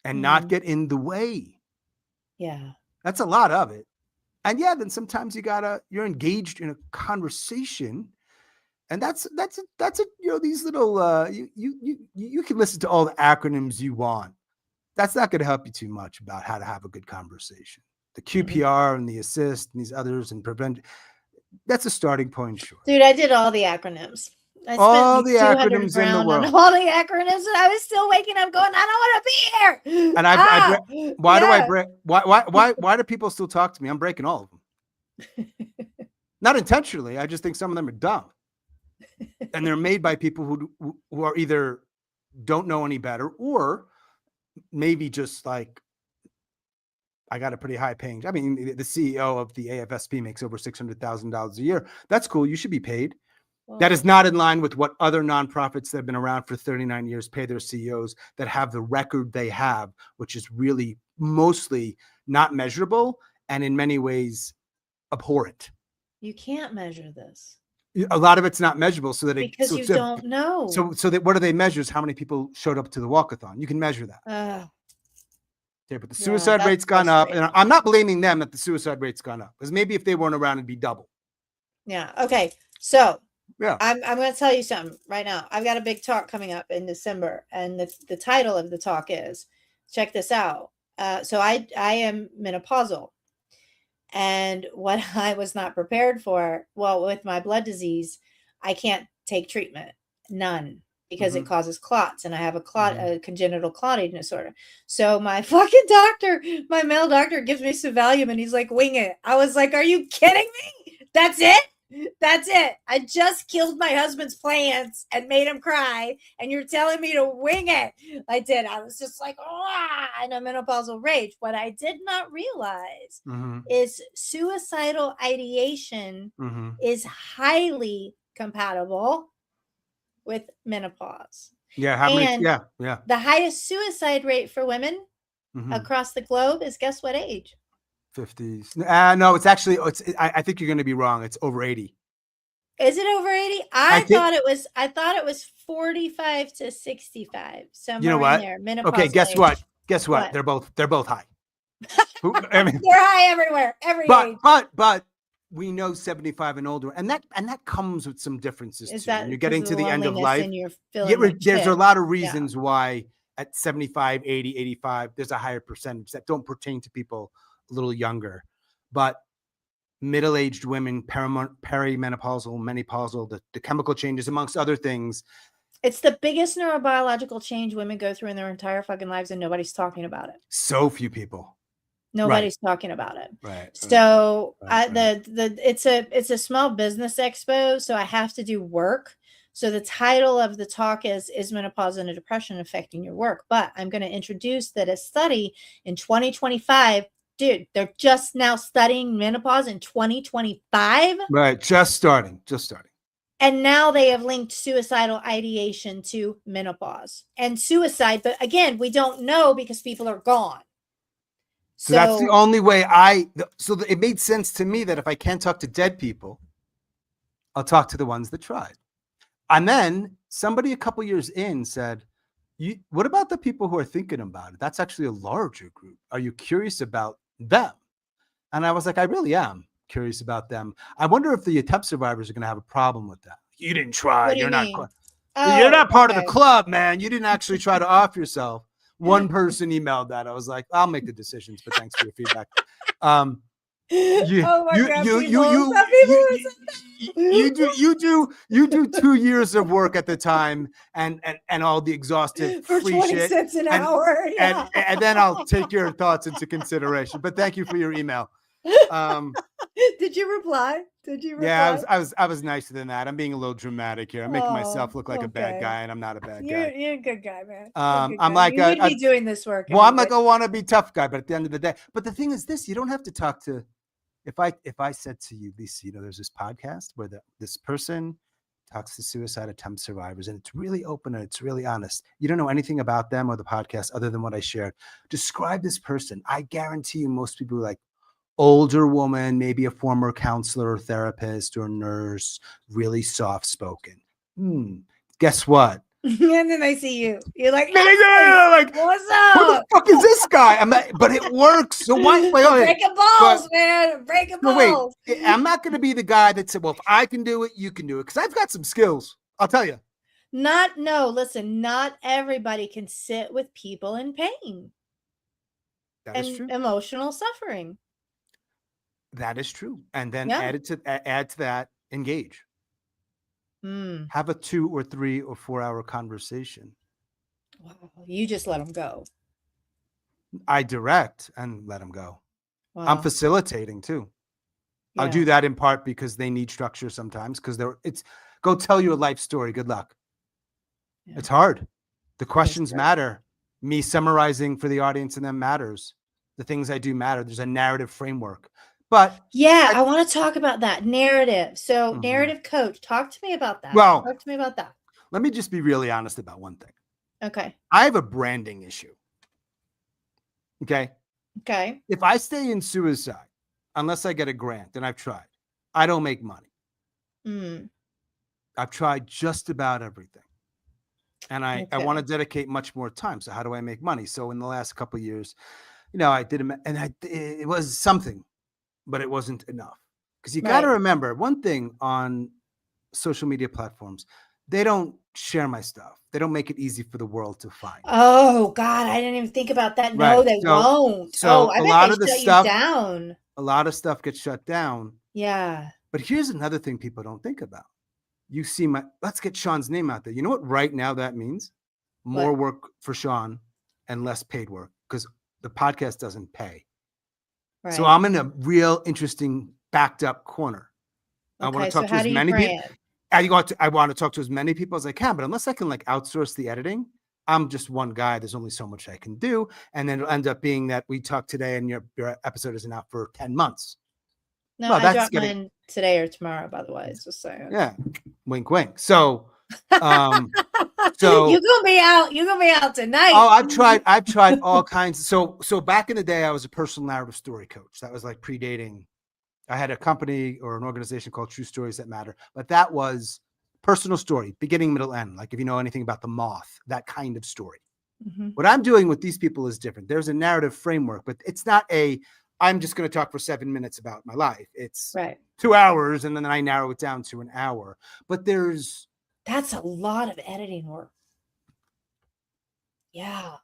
and not get in the way. Yeah. That's a lot of it. And yeah, then sometimes you're engaged in a conversation, and that's these little you can listen to all the acronyms you want. That's not going to help you too much about how to have a good conversation. The QPR and the assist and these others and prevent. That's a starting point, sure. Dude, I did all the acronyms. I spent all the acronyms in the world. On all the acronyms, and I was still waking up going, I don't want to be here. And why do people still talk to me? I'm breaking all of them. Not intentionally. I just think some of them are dumb. And they're made by people who are either don't know any better, or maybe just like, I got a pretty high paying. I mean, the CEO of the AFSP makes over $600,000 a year. That's cool. You should be paid. Well, that is not in line with what other nonprofits that have been around for 39 years pay their CEOs that have the record they have, which is really mostly not measurable and in many ways abhorrent. You can't measure this. A lot of it's not measurable, so that because you don't know. So that what do they measure? Is how many people showed up to the walkathon. You can measure that. Yeah, but the suicide rate's gone up, and I'm not blaming them that the suicide rate's gone up, because maybe if they weren't around, it'd be double. Yeah. Okay. So yeah, I'm going to tell you something right now. I've got a big talk coming up in December, and the title of the talk is, check this out. So I am menopausal. And what I was not prepared for, well, with my blood disease, I can't take treatment, none, because it causes clots, and I have a congenital clotting disorder. So my fucking doctor, my male doctor, gives me some Valium, and he's like, wing it. I was like, are you kidding me? That's it? That's it. I just killed my husband's plans and made him cry, and you're telling me to wing it. I did. I was just like, in a menopausal rage. What I did not realize is suicidal ideation is highly compatible with menopause. Yeah. Yeah. The highest suicide rate for women across the globe is, guess what age? 50s. No, it's actually, I think you're going to be wrong. It's over 80. Is it over 80? I thought it was 45 to 65. Somewhere, you know what? In there. Menopause. Okay, guess age. What? They're both high. I mean, they're high everywhere. But we know 75 and older, and that comes with some differences too. When you're getting to the end of life. There's a lot of reasons why at 75, 80, 85, there's a higher percentage that don't pertain to people a little younger, but middle-aged women, perimenopausal, menopausal, the chemical changes, amongst other things. It's the biggest neurobiological change women go through in their entire fucking lives, and nobody's talking about it. So few people. Nobody's talking about it. Right. So it's a small business expo, so I have to do work. So the title of the talk is menopause and depression affecting your work? But I'm going to introduce that a study in 2025. Dude, they're just now studying menopause in 2025. Right. Just starting. And now they have linked suicidal ideation to menopause and suicide. But again, we don't know because people are gone. So that's the only way it made sense to me that if I can't talk to dead people, I'll talk to the ones that tried. And then somebody a couple years in said, what about the people who are thinking about it? That's actually a larger group. Are you curious about them? And I was like, I really am curious about them. I wonder if the attempt survivors are going to have a problem with that. You didn't try. You're not part of the club, man. You didn't actually try to off yourself. One person emailed that. I was like, I'll make the decisions, but thanks for your feedback. You, Oh my you, God, you, people. you, Some people you, are you, so- you do 2 years of work at the time and all the exhaustive for free 20 shit. cents an And, hour. Yeah. and then I'll take your thoughts into consideration. But thank you for your email. Um, Did you reply? Did you yeah, reply? I was nicer than that. I'm being a little dramatic here. I'm making myself look like a bad Okay. guy, and I'm not a bad guy. You're a good guy, man. You're a good I'm guy. like You need to be doing this work. well, I'm every like day. a wannabe tough guy, but at the end of the day, but the thing is this: you don't have to talk to. If I said to you, Lisa, there's this podcast where this person talks to suicide attempt survivors, and it's really open and it's really honest. You don't know anything about them or the podcast other than what I shared. Describe this person. I guarantee you, most people are like older woman, maybe a former counselor or therapist or nurse, really soft spoken. Guess what? And then I see you. You're like, Like, what's who the up? fuck is this guy? But it works. So why? Wait, Breaking balls, man. Breaking no, wait. balls. I'm not going to be the guy that said, "Well, if I can do it, you can do it," because I've got some skills. I'll tell you. Listen, not everybody can sit with people in pain That is and true. emotional suffering. That is true. And then Yeah. add to that, engage. Have a 2 or 3 or 4 hour conversation. Wow. You just let them go. I direct and let them go. Wow. I'm facilitating too. Yeah. I'll do that in part because they need structure sometimes because it's go tell your life story. Good luck. Yeah. It's hard. The questions matter. Me summarizing for the audience and them matters. The things I do matter. There's a narrative framework. But yeah, I want to talk about that narrative. So narrative coach, talk to me about that. Well, talk to me about that. Let me just be really honest about one thing. Okay. I have a branding issue. Okay. Okay. If I stay in suicide, unless I get a grant, and I've tried, I don't make money. I've tried just about everything. And I want to dedicate much more time. So how do I make money? So in the last couple of years, I did, and it was something, but it wasn't enough. Because you got to remember one thing on social media platforms, they don't share my stuff. They don't make it easy for the world to find. Oh God, I didn't even think about that. Right. No, they won't. So I a bet lot they of the shut stuff, you down. A lot of stuff gets shut down. Yeah. But here's another thing people don't think about. You see let's get Sean's name out there. You know what right now that means? More work for Sean and less paid work because the podcast doesn't pay. Right. So I'm in a real interesting backed up corner. Okay, I want to talk to as many people. I want to talk to as many people as I can, but unless I can outsource the editing, I'm just one guy. There's only so much I can do. And then it'll end up being that we talk today and your episode isn't out for 10 months. No, I dropped mine today or tomorrow, by the way. It's just saying. Yeah. Wink, wink. So, so you're gonna be out tonight. Oh, I've tried all kinds. So back in the day, I was a personal narrative story coach. That was predating. I had a company or an organization called True Stories That Matter, but that was personal story, beginning, middle, end. Like if you know anything about the moth, that kind of story. What I'm doing with these people is different. There's a narrative framework, but it's not I'm just going to talk for 7 minutes about my life. It's 2 hours, and then I narrow it down to an hour. But that's a lot of editing work. Yeah.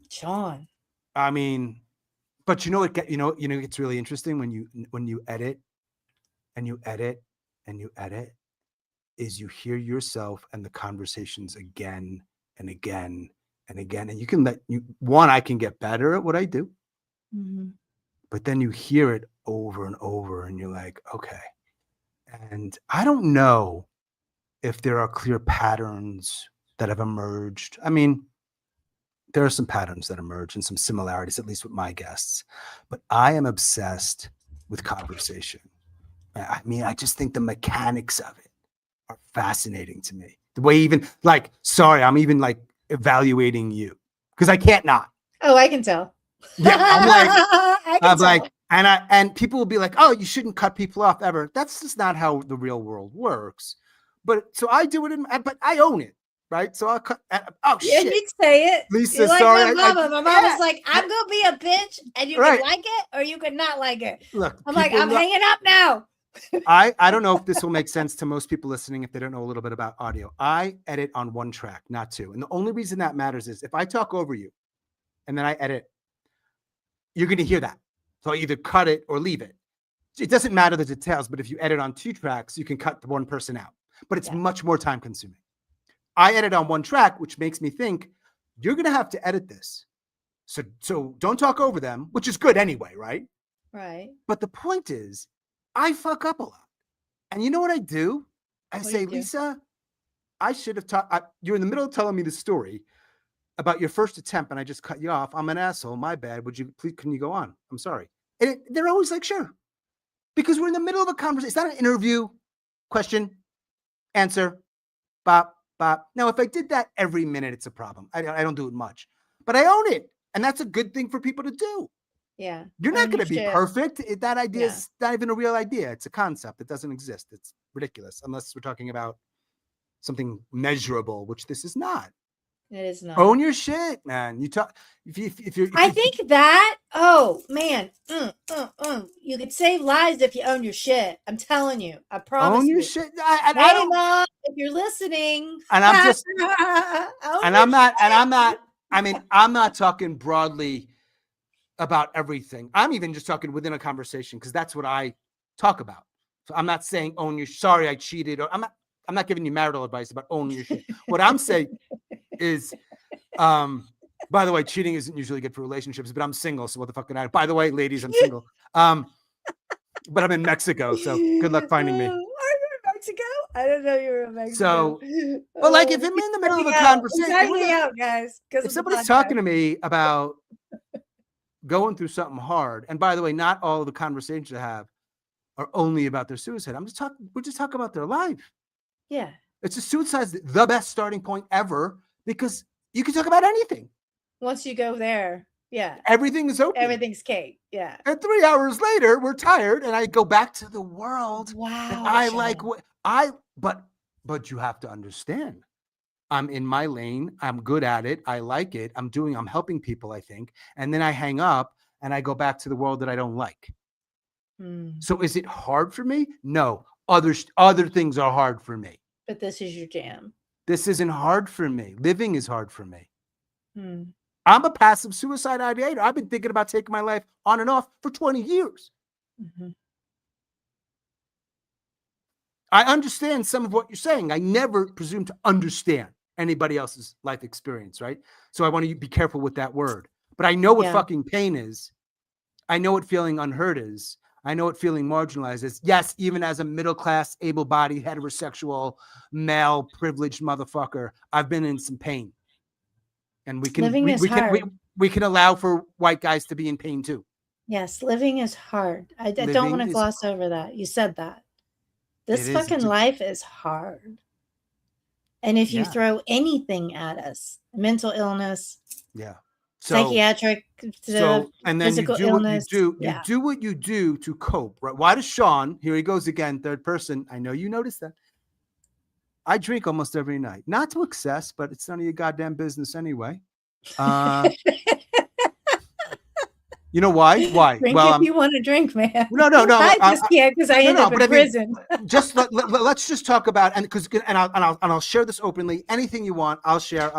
Sean. I mean, but it's really interesting when you edit and you edit and you edit is you hear yourself and the conversations again and again and again. And you can I can get better at what I do. But then you hear it over and over and you're like, okay. And I don't know if there are clear patterns that have emerged. I mean, there are some patterns that emerge and some similarities, at least with my guests. But I am obsessed with conversation. I mean, I just think the mechanics of it are fascinating to me. The way I'm even evaluating you because I can't not. Oh, I can tell. Yeah, I'm like, and people will be like, "Oh, you shouldn't cut people off ever." That's just not how the real world works. But so I do it, but I own it, right? So I'll cut. Oh shit! Yeah, you'd say it. Lisa, you're like sorry. My mama's like, "I'm gonna be a bitch, and you can like it or you can not like it." Look, I'm like, I'm hanging up now. I don't know if this will make sense to most people listening if they don't know a little bit about audio. I edit on one track, not two, and the only reason that matters is if I talk over you, and then I edit. You're going to hear that. So I either cut it or leave it. It doesn't matter the details, but if you edit on 2 tracks, you can cut the one person out. But it's much more time consuming. I edit on 1 track, which makes me think you're going to have to edit this. So don't talk over them, which is good anyway, right? Right. But the point is, I fuck up a lot. And you know what I do? I What do say, you do? Lisa, I should have talked. You're in the middle of telling me the story about your first attempt, and I just cut you off. I'm an asshole. My bad. Can you go on? I'm sorry. And they're always like, sure. Because we're in the middle of a conversation. It's not an interview. Question, answer, bop, bop. Now, if I did that every minute, it's a problem. I don't do it much. But I own it. And that's a good thing for people to do. Yeah. You're not Own going your to be shit. perfect. That idea is not even a real idea. It's a concept. It doesn't exist. It's ridiculous unless we're talking about something measurable, which this is not. It is not. Own your shit, man. You talk if you're. I think that. Oh man, you could save lives if you own your shit. I'm telling you. I promise. Own your you. shit. Hey, Mom, if you're listening, and I'm just, own and your I'm not, shit. and I'm not. I mean, I'm not talking broadly about everything. I'm even just talking within a conversation because that's what I talk about. So I'm not saying own your. Sorry, I cheated. Or I'm not giving you marital advice about owning your shit. What I'm saying is, by the way, cheating isn't usually good for relationships, but I'm single. So what the fuck can I, by the way, ladies, I'm single. But I'm in Mexico. So good luck finding me. Are you in Mexico? I didn't know you were in Mexico. So, well, like if I'm in the middle of a conversation, out, guys, if somebody's talking to me about going through something hard, and by the way, not all of the conversations I have are only about their suicide. We're just talking about their life. Yeah. It's a suicide's the best starting point ever because you can talk about anything. Once you go there, everything is open. Everything's cake. Yeah. And 3 hours later, we're tired, and I go back to the world. Wow. And I like what but you have to understand. I'm in my lane. I'm good at it. I like it. I'm helping people, I think. And then I hang up and I go back to the world that I don't like. So is it hard for me? No. Other things are hard for me. But this is your jam. This isn't hard for me. Living is hard for me. I'm a passive suicide ideator. I've been thinking about taking my life on and off for 20 years. I understand some of what you're saying. I never presume to understand anybody else's life experience, right? So I want to be careful with that word. But I know what fucking pain is. I know what feeling unheard is. I know what feeling marginalized is. Yes, even as a middle-class, able-bodied, heterosexual, male, privileged motherfucker, I've been in some pain. And we can allow for white guys to be in pain too. Yes, living is hard. I don't want to gloss over that. You said that. This fucking life is hard. And if you throw anything at us, mental illness, psychiatric, and then physical you do illness, what you do. You do what you do to cope, right? Why does Sean, here he goes again, third person. I know you noticed that. I drink almost every night. Not to excess, but it's none of your goddamn business anyway. You know why? Why? Drink if you want to drink, man. No. I just can't because I end up in prison. Let's just talk about and I'll share this openly. Anything you want, I'll share.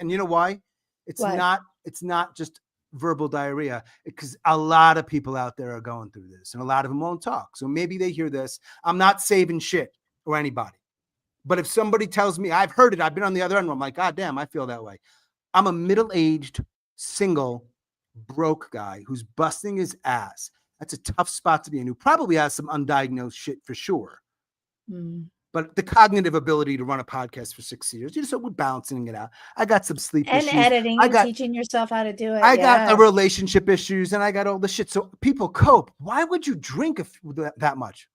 And you know why? It's not just verbal diarrhea because a lot of people out there are going through this, and a lot of them won't talk. So maybe they hear this. I'm not saving shit or anybody, but if somebody tells me I've heard it, I've been on the other end. I'm like, God damn, I feel that way. I'm a middle-aged, single, broke guy who's busting his ass. That's a tough spot to be in, who probably has some undiagnosed shit for sure. But the cognitive ability to run a podcast for 6 years, so we're balancing it out. I got some sleep and issues. Editing and teaching yourself how to do it. I got the relationship issues and I got all the shit. So people cope. Why would you drink that much?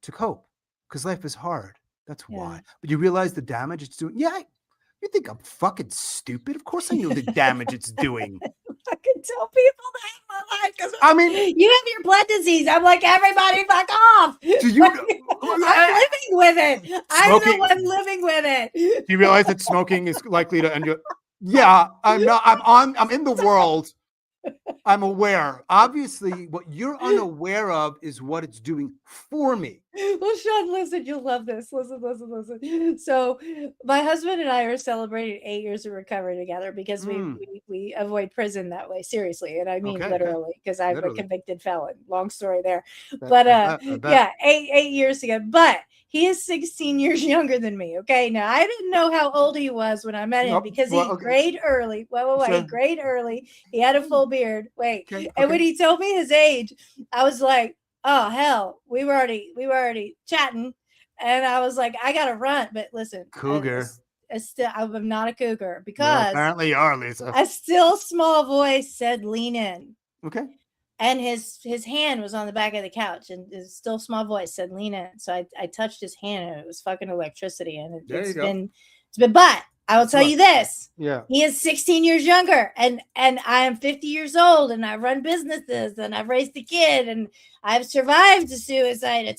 To cope. Because life is hard. That's why. But you realize the damage it's doing. Yeah. You think I'm fucking stupid? Of course I know the damage it's doing. I can tell people that in my life because you have your blood disease. I'm like, everybody fuck off. Do you? I'm living with it. I'm the one living with it. Do you realize that smoking is likely to end you? Yeah, I'm not. I'm in the world. I'm aware. Obviously, what you're unaware of is what it's doing for me. Well, Sean, listen, you'll love this. Listen. So, my husband and I are celebrating 8 years of recovery together because we avoid prison that way. Seriously, and I mean Okay. literally, because I'm a Literally. convicted felon. Long story there, I but bet. yeah, 8 years ago. But he is 16 years younger than me. Okay, now I didn't know how old he was when I met him Nope. because Well, he okay. grayed early. Wait, Sure. he grayed early. He had a full beard. Wait, Okay, and when okay. he told me his age, I was like, oh hell, we were already chatting, and I was like, I gotta run. But listen, Cougar. I'm not a cougar Well, because apparently you are, Lisa. a still small voice said, "Lean in." Okay. And his hand was on the back of the couch, and his still small voice said, "Lean in." So I touched his hand, and it was fucking electricity. And There you it's go. been. But I will tell you this. Yeah. He is 16 years younger, and I am 50 years old, and I run businesses, and I've raised a kid, and I've survived a suicide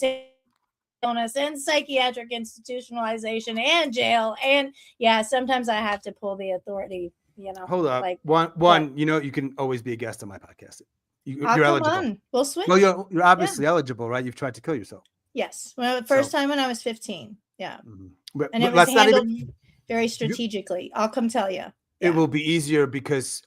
illness and psychiatric institutionalization and jail. And yeah, sometimes I have to pull the authority, Hold up. like one, you can always be a guest on my podcast. You're come eligible. on, we'll switch. Well, you're obviously eligible, right? You've tried to kill yourself. Yes. Well, the first time when I was 15. Yeah. And it was let's not handled even very strategically. I'll come tell you. It will be easier because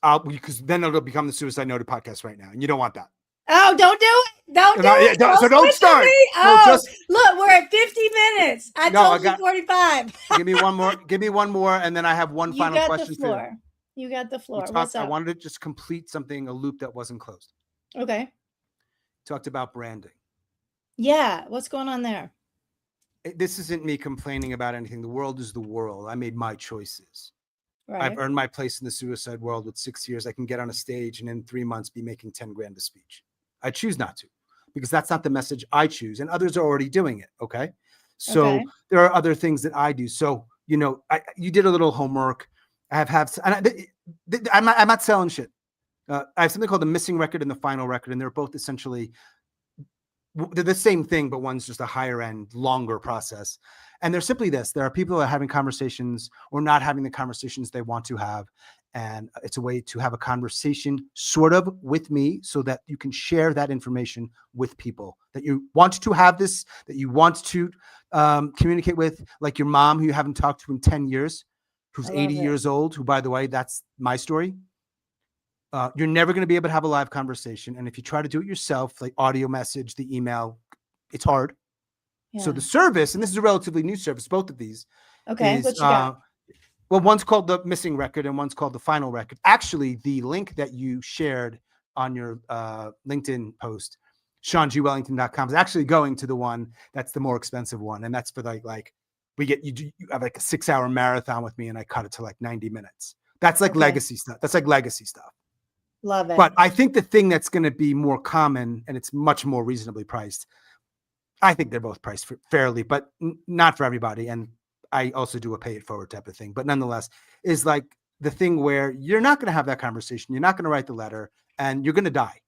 then it'll become the Suicide Noted podcast right now, and you don't want that. Oh, don't do it! Don't do it! So don't start. Oh, look, we're at 50 minutes. I told you 45. Give me one more. Give me one more, and then I have one final question for you. You got the floor. What's up? I wanted to just complete a loop that wasn't closed. Okay. Talked about branding. Yeah. What's going on there? This isn't me complaining about anything. The world is the world. I made my choices. Right. I've earned my place in the suicide world with 6 years. I can get on a stage and in 3 months be making 10 grand a speech. I choose not to, because that's not the message I choose, and others are already doing it. Okay. So there are other things that I do. So, you did a little homework. I'm not selling shit. I have something called the missing record and the final record, and they're both essentially, they're the same thing, but one's just a higher end, longer process. And they're simply this: there are people that are having conversations or not having the conversations they want to have. And it's a way to have a conversation sort of with me so that you can share that information with people that you want to have that you want to communicate with, like your mom who you haven't talked to in 10 years, who's 80 years old, who, by the way, that's my story. You're never going to be able to have a live conversation. And if you try to do it yourself, like audio message, the email, it's hard. Yeah. So the service, and this is a relatively new service, both of these. Okay, what you got? Well, one's called the missing record and one's called the final record. Actually, the link that you shared on your LinkedIn post, SeanWellington.com, is actually going to the one that's the more expensive one. And that's for like you have like a 6-hour marathon with me, and I cut it to like 90 minutes. That's like legacy stuff. That's like legacy stuff. Love it. But I think the thing that's going to be more common, and it's much more reasonably priced, I think they're both priced fairly, but not for everybody. And I also do a pay it forward type of thing, but nonetheless is like the thing where you're not going to have that conversation. You're not going to write the letter, and you're going to die.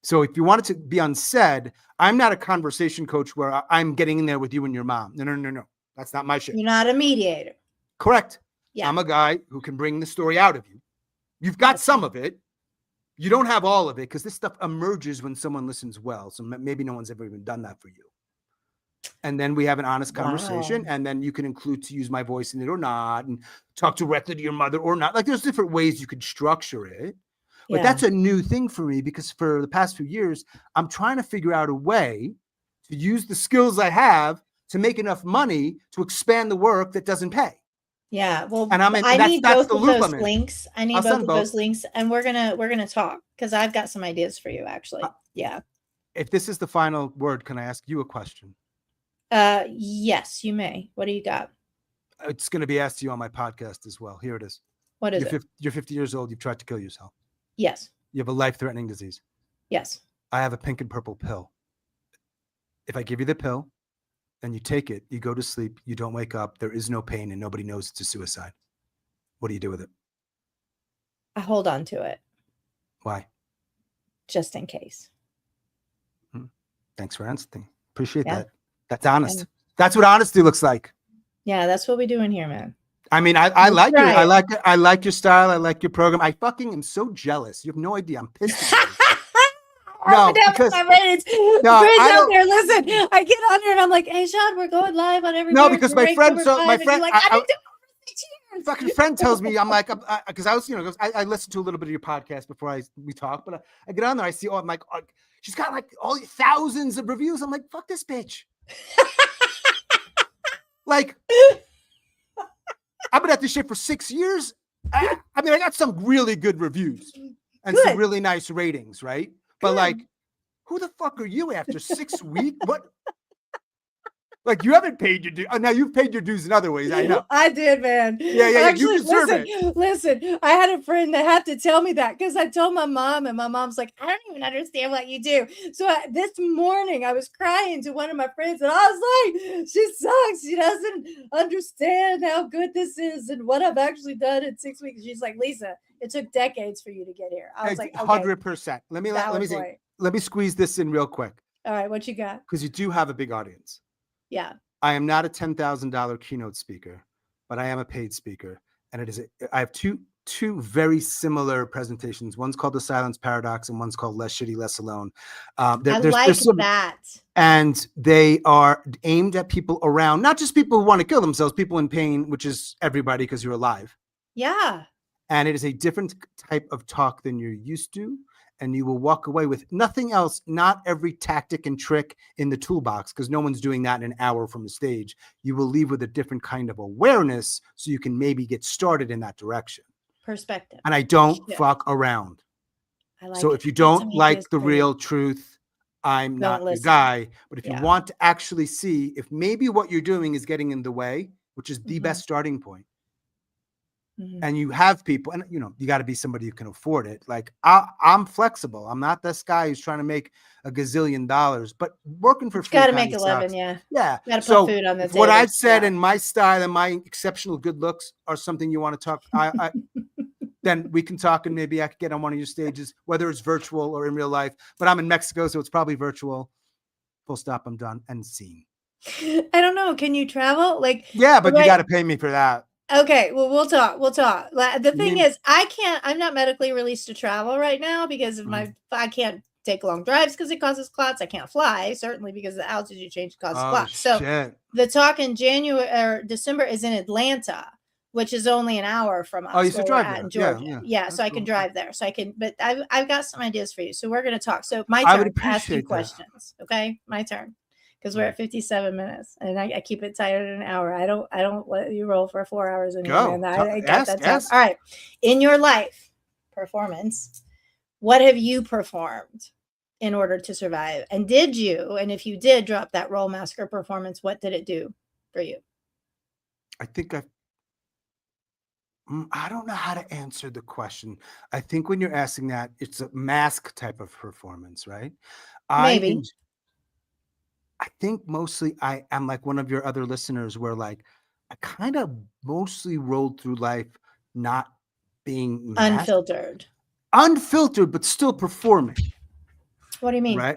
So if you want it to be unsaid, I'm not a conversation coach where I'm getting in there with you and your mom. No. That's not my shit. You're not a mediator. Correct. Yeah. I'm a guy who can bring the story out of you. You've got some of it. You don't have all of it, because this stuff emerges when someone listens well. So maybe no one's ever even done that for you. And then we have an honest conversation, and then you can include to use my voice in it or not, and talk directly to your mother or not. Like, there's different ways you could structure it. But that's a new thing for me, because for the past few years, I'm trying to figure out a way to use the skills I have to make enough money to expand the work that doesn't pay. Yeah, well, and I need both of those links. I need both of those links, and we're gonna talk, because I've got some ideas for you, actually. Yeah. If this is the final word, can I ask you a question? Yes, you may. What do you got? It's going to be asked to you on my podcast as well. Here it is. What is it? You're 50 years old. You've tried to kill yourself. Yes. You have a life-threatening disease. Yes. I have a pink and purple pill. If I give you the pill and you take it, you go to sleep, you don't wake up, there is no pain, and nobody knows it's a suicide. What do you do with it? I hold on to it. Why? Just in case. Thanks for answering. Appreciate that. That's honest. That's what honesty looks like. Yeah, that's what we do in here, man. I mean, I like you. I like your style. I like your program. I fucking am so jealous. You have no idea. I'm pissed. No, up and down with because my ratings. no, Friends I out don't. there, listen. I get on there and I'm like, "Hey, Sean, we're going live on every." No, because my friend, like, I've been doing it for 6 years. fucking friend tells me, I'm like, because I was, I listened to a little bit of your podcast before we talk, but I get on there, I see, I'm like, she's got like all thousands of reviews. I'm like, fuck this bitch. Like, I've been at this shit for 6 years. I mean, I got some really good reviews and some really nice ratings, right? But like, who the fuck are you after 6 weeks? What? Like, you haven't paid your dues. Now you've paid your dues in other ways. I know. I did, man. Yeah. Actually, You deserve it. listen. I had a friend that had to tell me that because I told my mom, and my mom's like, "I don't even understand what you do." So this morning, I was crying to one of my friends, and I was like, "She sucks. She doesn't understand how good this is and what I've actually done in 6 weeks." She's like, "Lisa, it took decades for you to get here." I was like, "Okay, 100%. Let me squeeze this in real quick. All right, what you got?" Because you do have a big audience. Yeah. I am not a $10,000 keynote speaker, but I am a paid speaker. And I have two very similar presentations. One's called The Silence Paradox and one's called Less Shitty, Less Alone. I like that. And they are aimed at people around, not just people who want to kill themselves, people in pain, which is everybody because you're alive. Yeah. And it is a different type of talk than you're used to. And you will walk away with nothing else, not every tactic and trick in the toolbox, because no one's doing that in an hour from the stage. You will leave with a different kind of awareness so you can maybe get started in that direction. Perspective. And I don't fuck around. So if you don't like the real truth, I'm not your guy. But if you want to actually see if maybe what you're doing is getting in the way, which is the best starting point, and you have people, and you got to be somebody who can afford it. Like I'm flexible. I'm not this guy who's trying to make a gazillion dollars, but working for free. Got to make 11, yeah. Yeah. Got to put food on the table. What I've said and my style and my exceptional good looks are something you want to talk. Then we can talk, and maybe I could get on one of your stages, whether it's virtual or in real life. But I'm in Mexico, so it's probably virtual. Full stop. I'm done and scene. I don't know. Can you travel? Yeah, but you got to pay me for that. Okay, well, we'll talk. The thing is, I'm not medically released to travel right now because of I can't take long drives because it causes clots. I can't fly, certainly because the altitude change causes clots. So the talk in January or December is in Atlanta, which is only an hour from us. Oh, you should drive there. In Georgia. Yeah, so I can drive there. So I can, but I've got some ideas for you. So we're going to talk. So my turn to ask you questions. Okay, my turn. Because we're at 57 minutes, and I keep it tight at an hour. I don't let you roll for 4 hours anymore. I got that time. All right. In your life performance, what have you performed in order to survive? And did you, and if you did drop that roll masker performance, what did it do for you? I think I don't know how to answer the question. I think when you're asking that, it's a mask type of performance, right? Maybe. I think mostly I am like one of your other listeners where like I kind of mostly rolled through life not being unfiltered, but still performing. What do you mean? Right.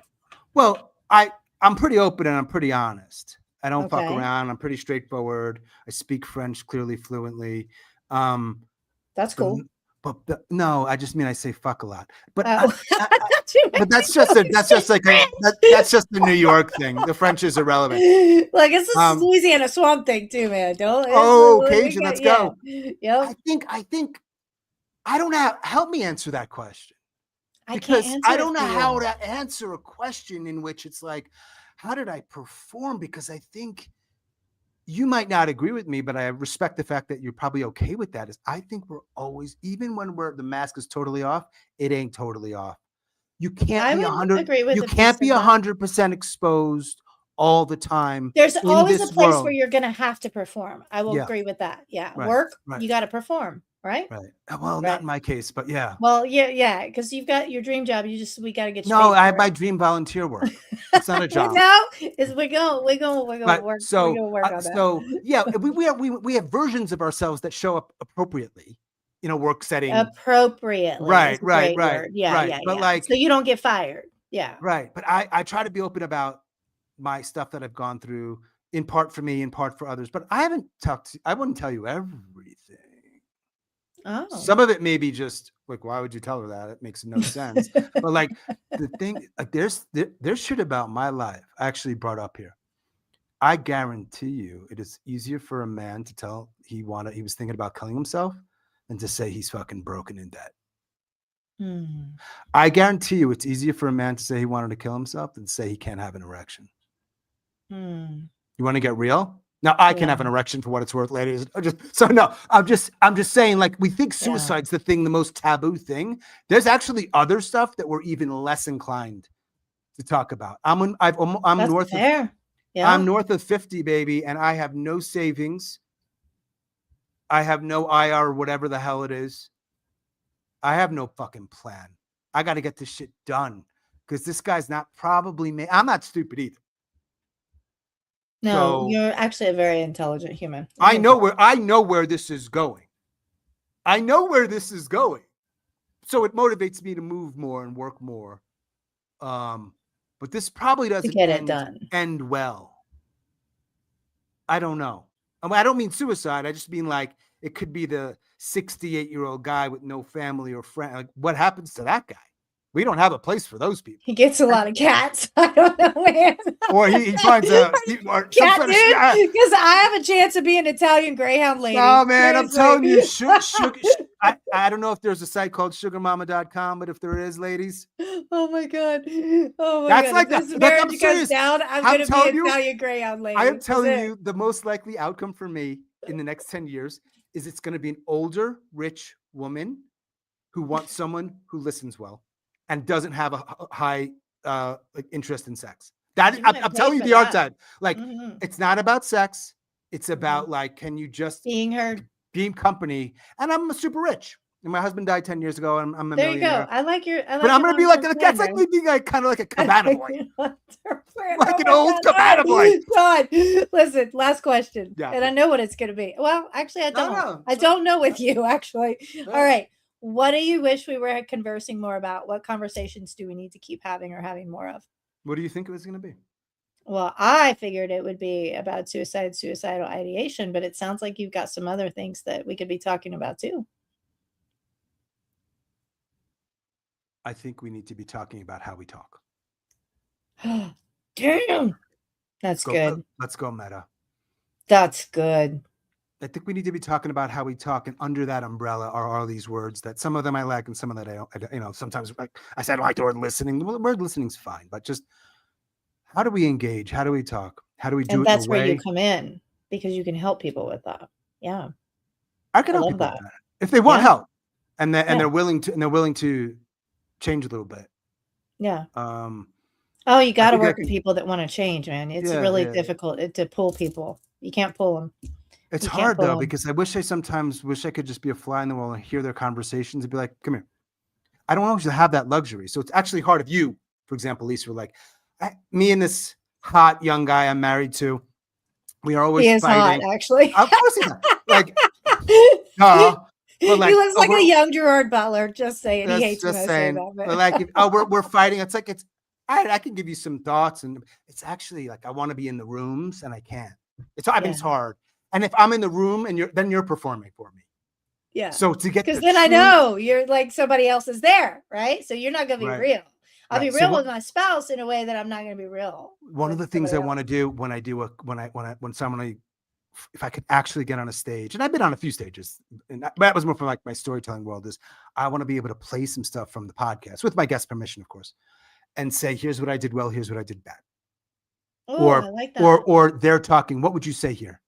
Well, I'm pretty open and I'm pretty honest. I don't fuck around. I'm pretty straightforward. I speak French clearly, fluently. That's cool. But no, I just mean I say fuck a lot. But but that's just the New York thing. The French is irrelevant. Like it's a Louisiana swamp thing too, man. Cajun, let's go. Yeah. I think I don't know. Help me answer that question. Because I don't know how to answer a question in which it's like, how did I perform? Because I think you might not agree with me, but I respect the fact that you're probably okay with that. I think we're always, even when the mask is totally off, it ain't totally off. You can't be 100%. You can't be 100% exposed all the time. There's always a place where you're going to have to perform. I will agree with that. Yeah. Right. Work, you got to perform. Right. Well, not in my case, but yeah. Well, yeah. Because you've got your dream job. We got to get you. No, I have my dream volunteer work. It's not a job. No, we're going to work. So, we're going to work on that. So yeah, we have versions of ourselves that show up appropriately in a work setting. Appropriately. Right. Yeah. But like, so you don't get fired. Yeah. Right. But I try to be open about my stuff that I've gone through, in part for me, in part for others. But I wouldn't tell you everything. Oh, Some of it may be just like, why would you tell her that? It makes no sense. But like the thing, like there's shit about my life I actually brought up here. I guarantee you it is easier for a man to tell he was thinking about killing himself than to say he's fucking broken in debt. hmm. I guarantee you it's easier for a man to say he wanted to kill himself than to say he can't have an erection. Hmm. You want to get real? Now I can Yeah. have an erection for what it's worth, ladies. I'm just saying, like, we think Yeah. suicide's the most taboo thing. There's actually other stuff that we're even less inclined to talk about. I'm That's north of fair. I'm Yeah. north of 50, baby, and I have no savings. I have no IR or whatever the hell it is. I have no fucking plan. I got to get this shit done because this guy's not probably I'm not stupid either. No, So you're actually a very intelligent human. I know where this is going. I know where this is going. So it motivates me to move more and work more. But this probably doesn't get it done. end well. I don't know. I mean, I don't mean suicide. I just mean like it could be the 68-year-old guy with no family or friend. Like, what happens to that guy? We don't have a place for those people. He gets a lot of cats. I don't know, man. Or he finds a cat dude, because I have a chance of being an Italian Greyhound lady. No, man, I'm telling you, I don't know if there's a site called sugarmama.com, but if there is, ladies. Oh my God. Oh my That's God. like if this that. marriage I'm goes serious. down, I'm going to be an you, Italian Greyhound lady. I am telling you, the most likely outcome for me in the next 10 years is it's going to be an older, rich woman who wants someone who listens well and doesn't have a high like interest in sex. That I'm telling you the art side. Like, it's not about sex. It's about like, can you just being heard, being company? And I'm super rich. And my husband died 10 years ago. And I'm a there millionaire. You go. I like but I'm gonna be like that's like me being like kind of like a cabana boy. Like an old cabana boy. God, listen, last question. Yeah. And I know what it's gonna be. Well, actually, I don't. No. I don't know with you, actually. Yeah. All right. What do you wish we were conversing more about? What conversations do we need to keep having or having more of? What do you think it was going to be? Well, I figured it would be about suicidal ideation, but it sounds like you've got some other things that we could be talking about too. I think we need to be talking about how we talk. Damn. That's good. Let's go meta. That's good. I think we need to be talking about how we talk, and under that umbrella are all these words that some of them I like and some of that I don't. Sometimes like I said, I like the word listening. The word listening is fine, but just how do we engage? How do we talk? How do we do and it? That's where you come in because you can help people with that. Yeah, I can help people with that if they want help, and they're willing to change a little bit. Yeah. Oh, you got to work with people that want to change, man. It's really difficult to pull people. You can't pull them. It's hard though, because I sometimes wish I could just be a fly in the wall and hear their conversations and be like, come here. I don't always have that luxury. So it's actually hard if you, for example, Lisa, were like, me and this hot young guy I'm married to, we are always fighting. Hot, actually. Of course he's not. Like, he looks like a young Gerard Butler, just saying. He hates when I say that. But like, we're fighting. It's like, I can give you some thoughts, and it's actually like, I want to be in the rooms and I can't. It's hard. And if I'm in the room and you're performing for me. Yeah. So to get because then I know you're like somebody else is there, right? So you're not going to be real. I'll be real with my spouse in a way that I'm not going to be real. One of the things I want to do when if I could actually get on a stage, and I've been on a few stages, and that was more from like my storytelling world, is I want to be able to play some stuff from the podcast with my guest permission, of course, and say, here's what I did well, here's what I did bad. Oh, I like that. Or they're talking, what would you say here?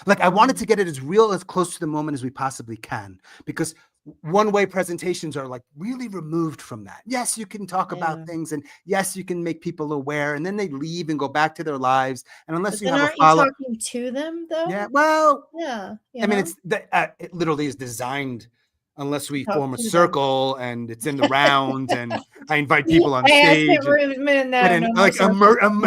Like, I wanted to get it as real, as close to the moment as we possibly can, because one-way presentations are like really removed from that. Yes, you can talk about things, and yes, you can make people aware, and then they leave and go back to their lives. And unless you have a follow-up, talking to them though. Yeah, well, yeah. I mean, it literally is designed. Unless we form a circle and it's in the round, and I invite people on stage, an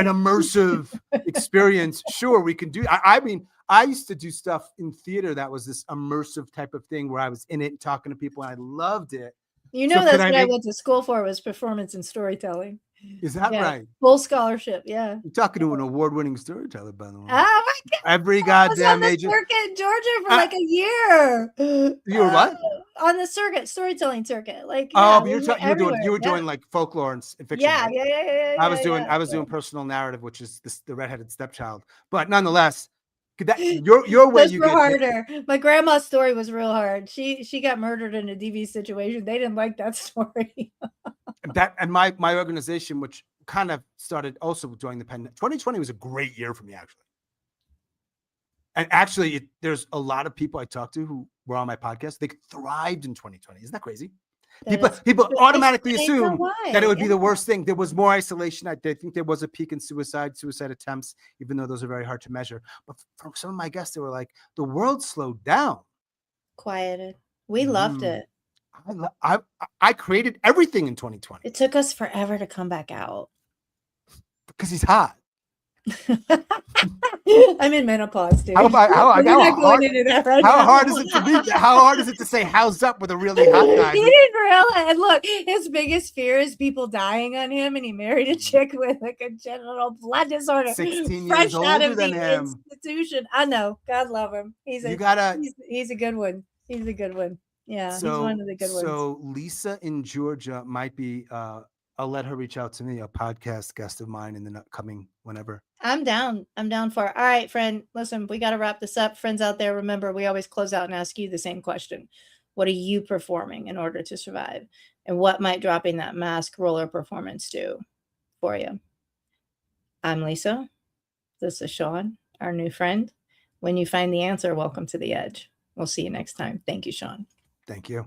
immersive experience. Sure, we can do. I mean, I used to do stuff in theater that was this immersive type of thing where I was in it talking to people, and I loved it. You know, that's what I went to school for, was performance and storytelling. Is that Yeah, right? full scholarship. Yeah. You're talking to an award-winning storyteller, by the way. Oh my God. Every I was goddamn on the major. circuit in Georgia for Ah, like a year. You were what? On the circuit, storytelling circuit. Like, Oh, yeah, but we went you were everywhere. doing Yeah. like folklore and fiction, Yeah, right? yeah, yeah, yeah, I was yeah, doing yeah. personal narrative, which is the redheaded stepchild. But nonetheless, that your way Those you were get hit. harder. My grandma's story was real hard. She got murdered in a DV situation. They didn't like that story. That and my organization, which kind of started also during the pandemic. 2020 was a great year for me, actually. And actually, there's a lot of people I talked to who were on my podcast. They thrived in 2020. Isn't that crazy? People automatically assume that it would be the worst thing. There was more isolation. I think there was a peak in suicide attempts, even though those are very hard to measure. But from some of my guests, they were like, the world slowed down. Quieted. We loved it. I created everything in 2020 It took us forever to come back out. because he's hot. I'm in menopause, dude. How hard is it to be? How hard is it to say "how's up" with a really hot guy? He didn't realize. And look, his biggest fear is people dying on him, and he married a chick with a congenital blood disorder, 16 fresh years out older of than the him. institution. I know. God love him. He's a good one. He's a good one. Yeah, he's one of the good ones. So Lisa in Georgia might be. I'll let her reach out to me, a podcast guest of mine in the upcoming whenever. I'm down. I'm down for it. All right, friend. Listen, we got to wrap this up. Friends out there, remember, we always close out and ask you the same question. What are you performing in order to survive? And what might dropping that mask roller performance do for you? I'm Lisa. This is Sean, our new friend. When you find the answer, welcome to the edge. We'll see you next time. Thank you, Sean. Thank you.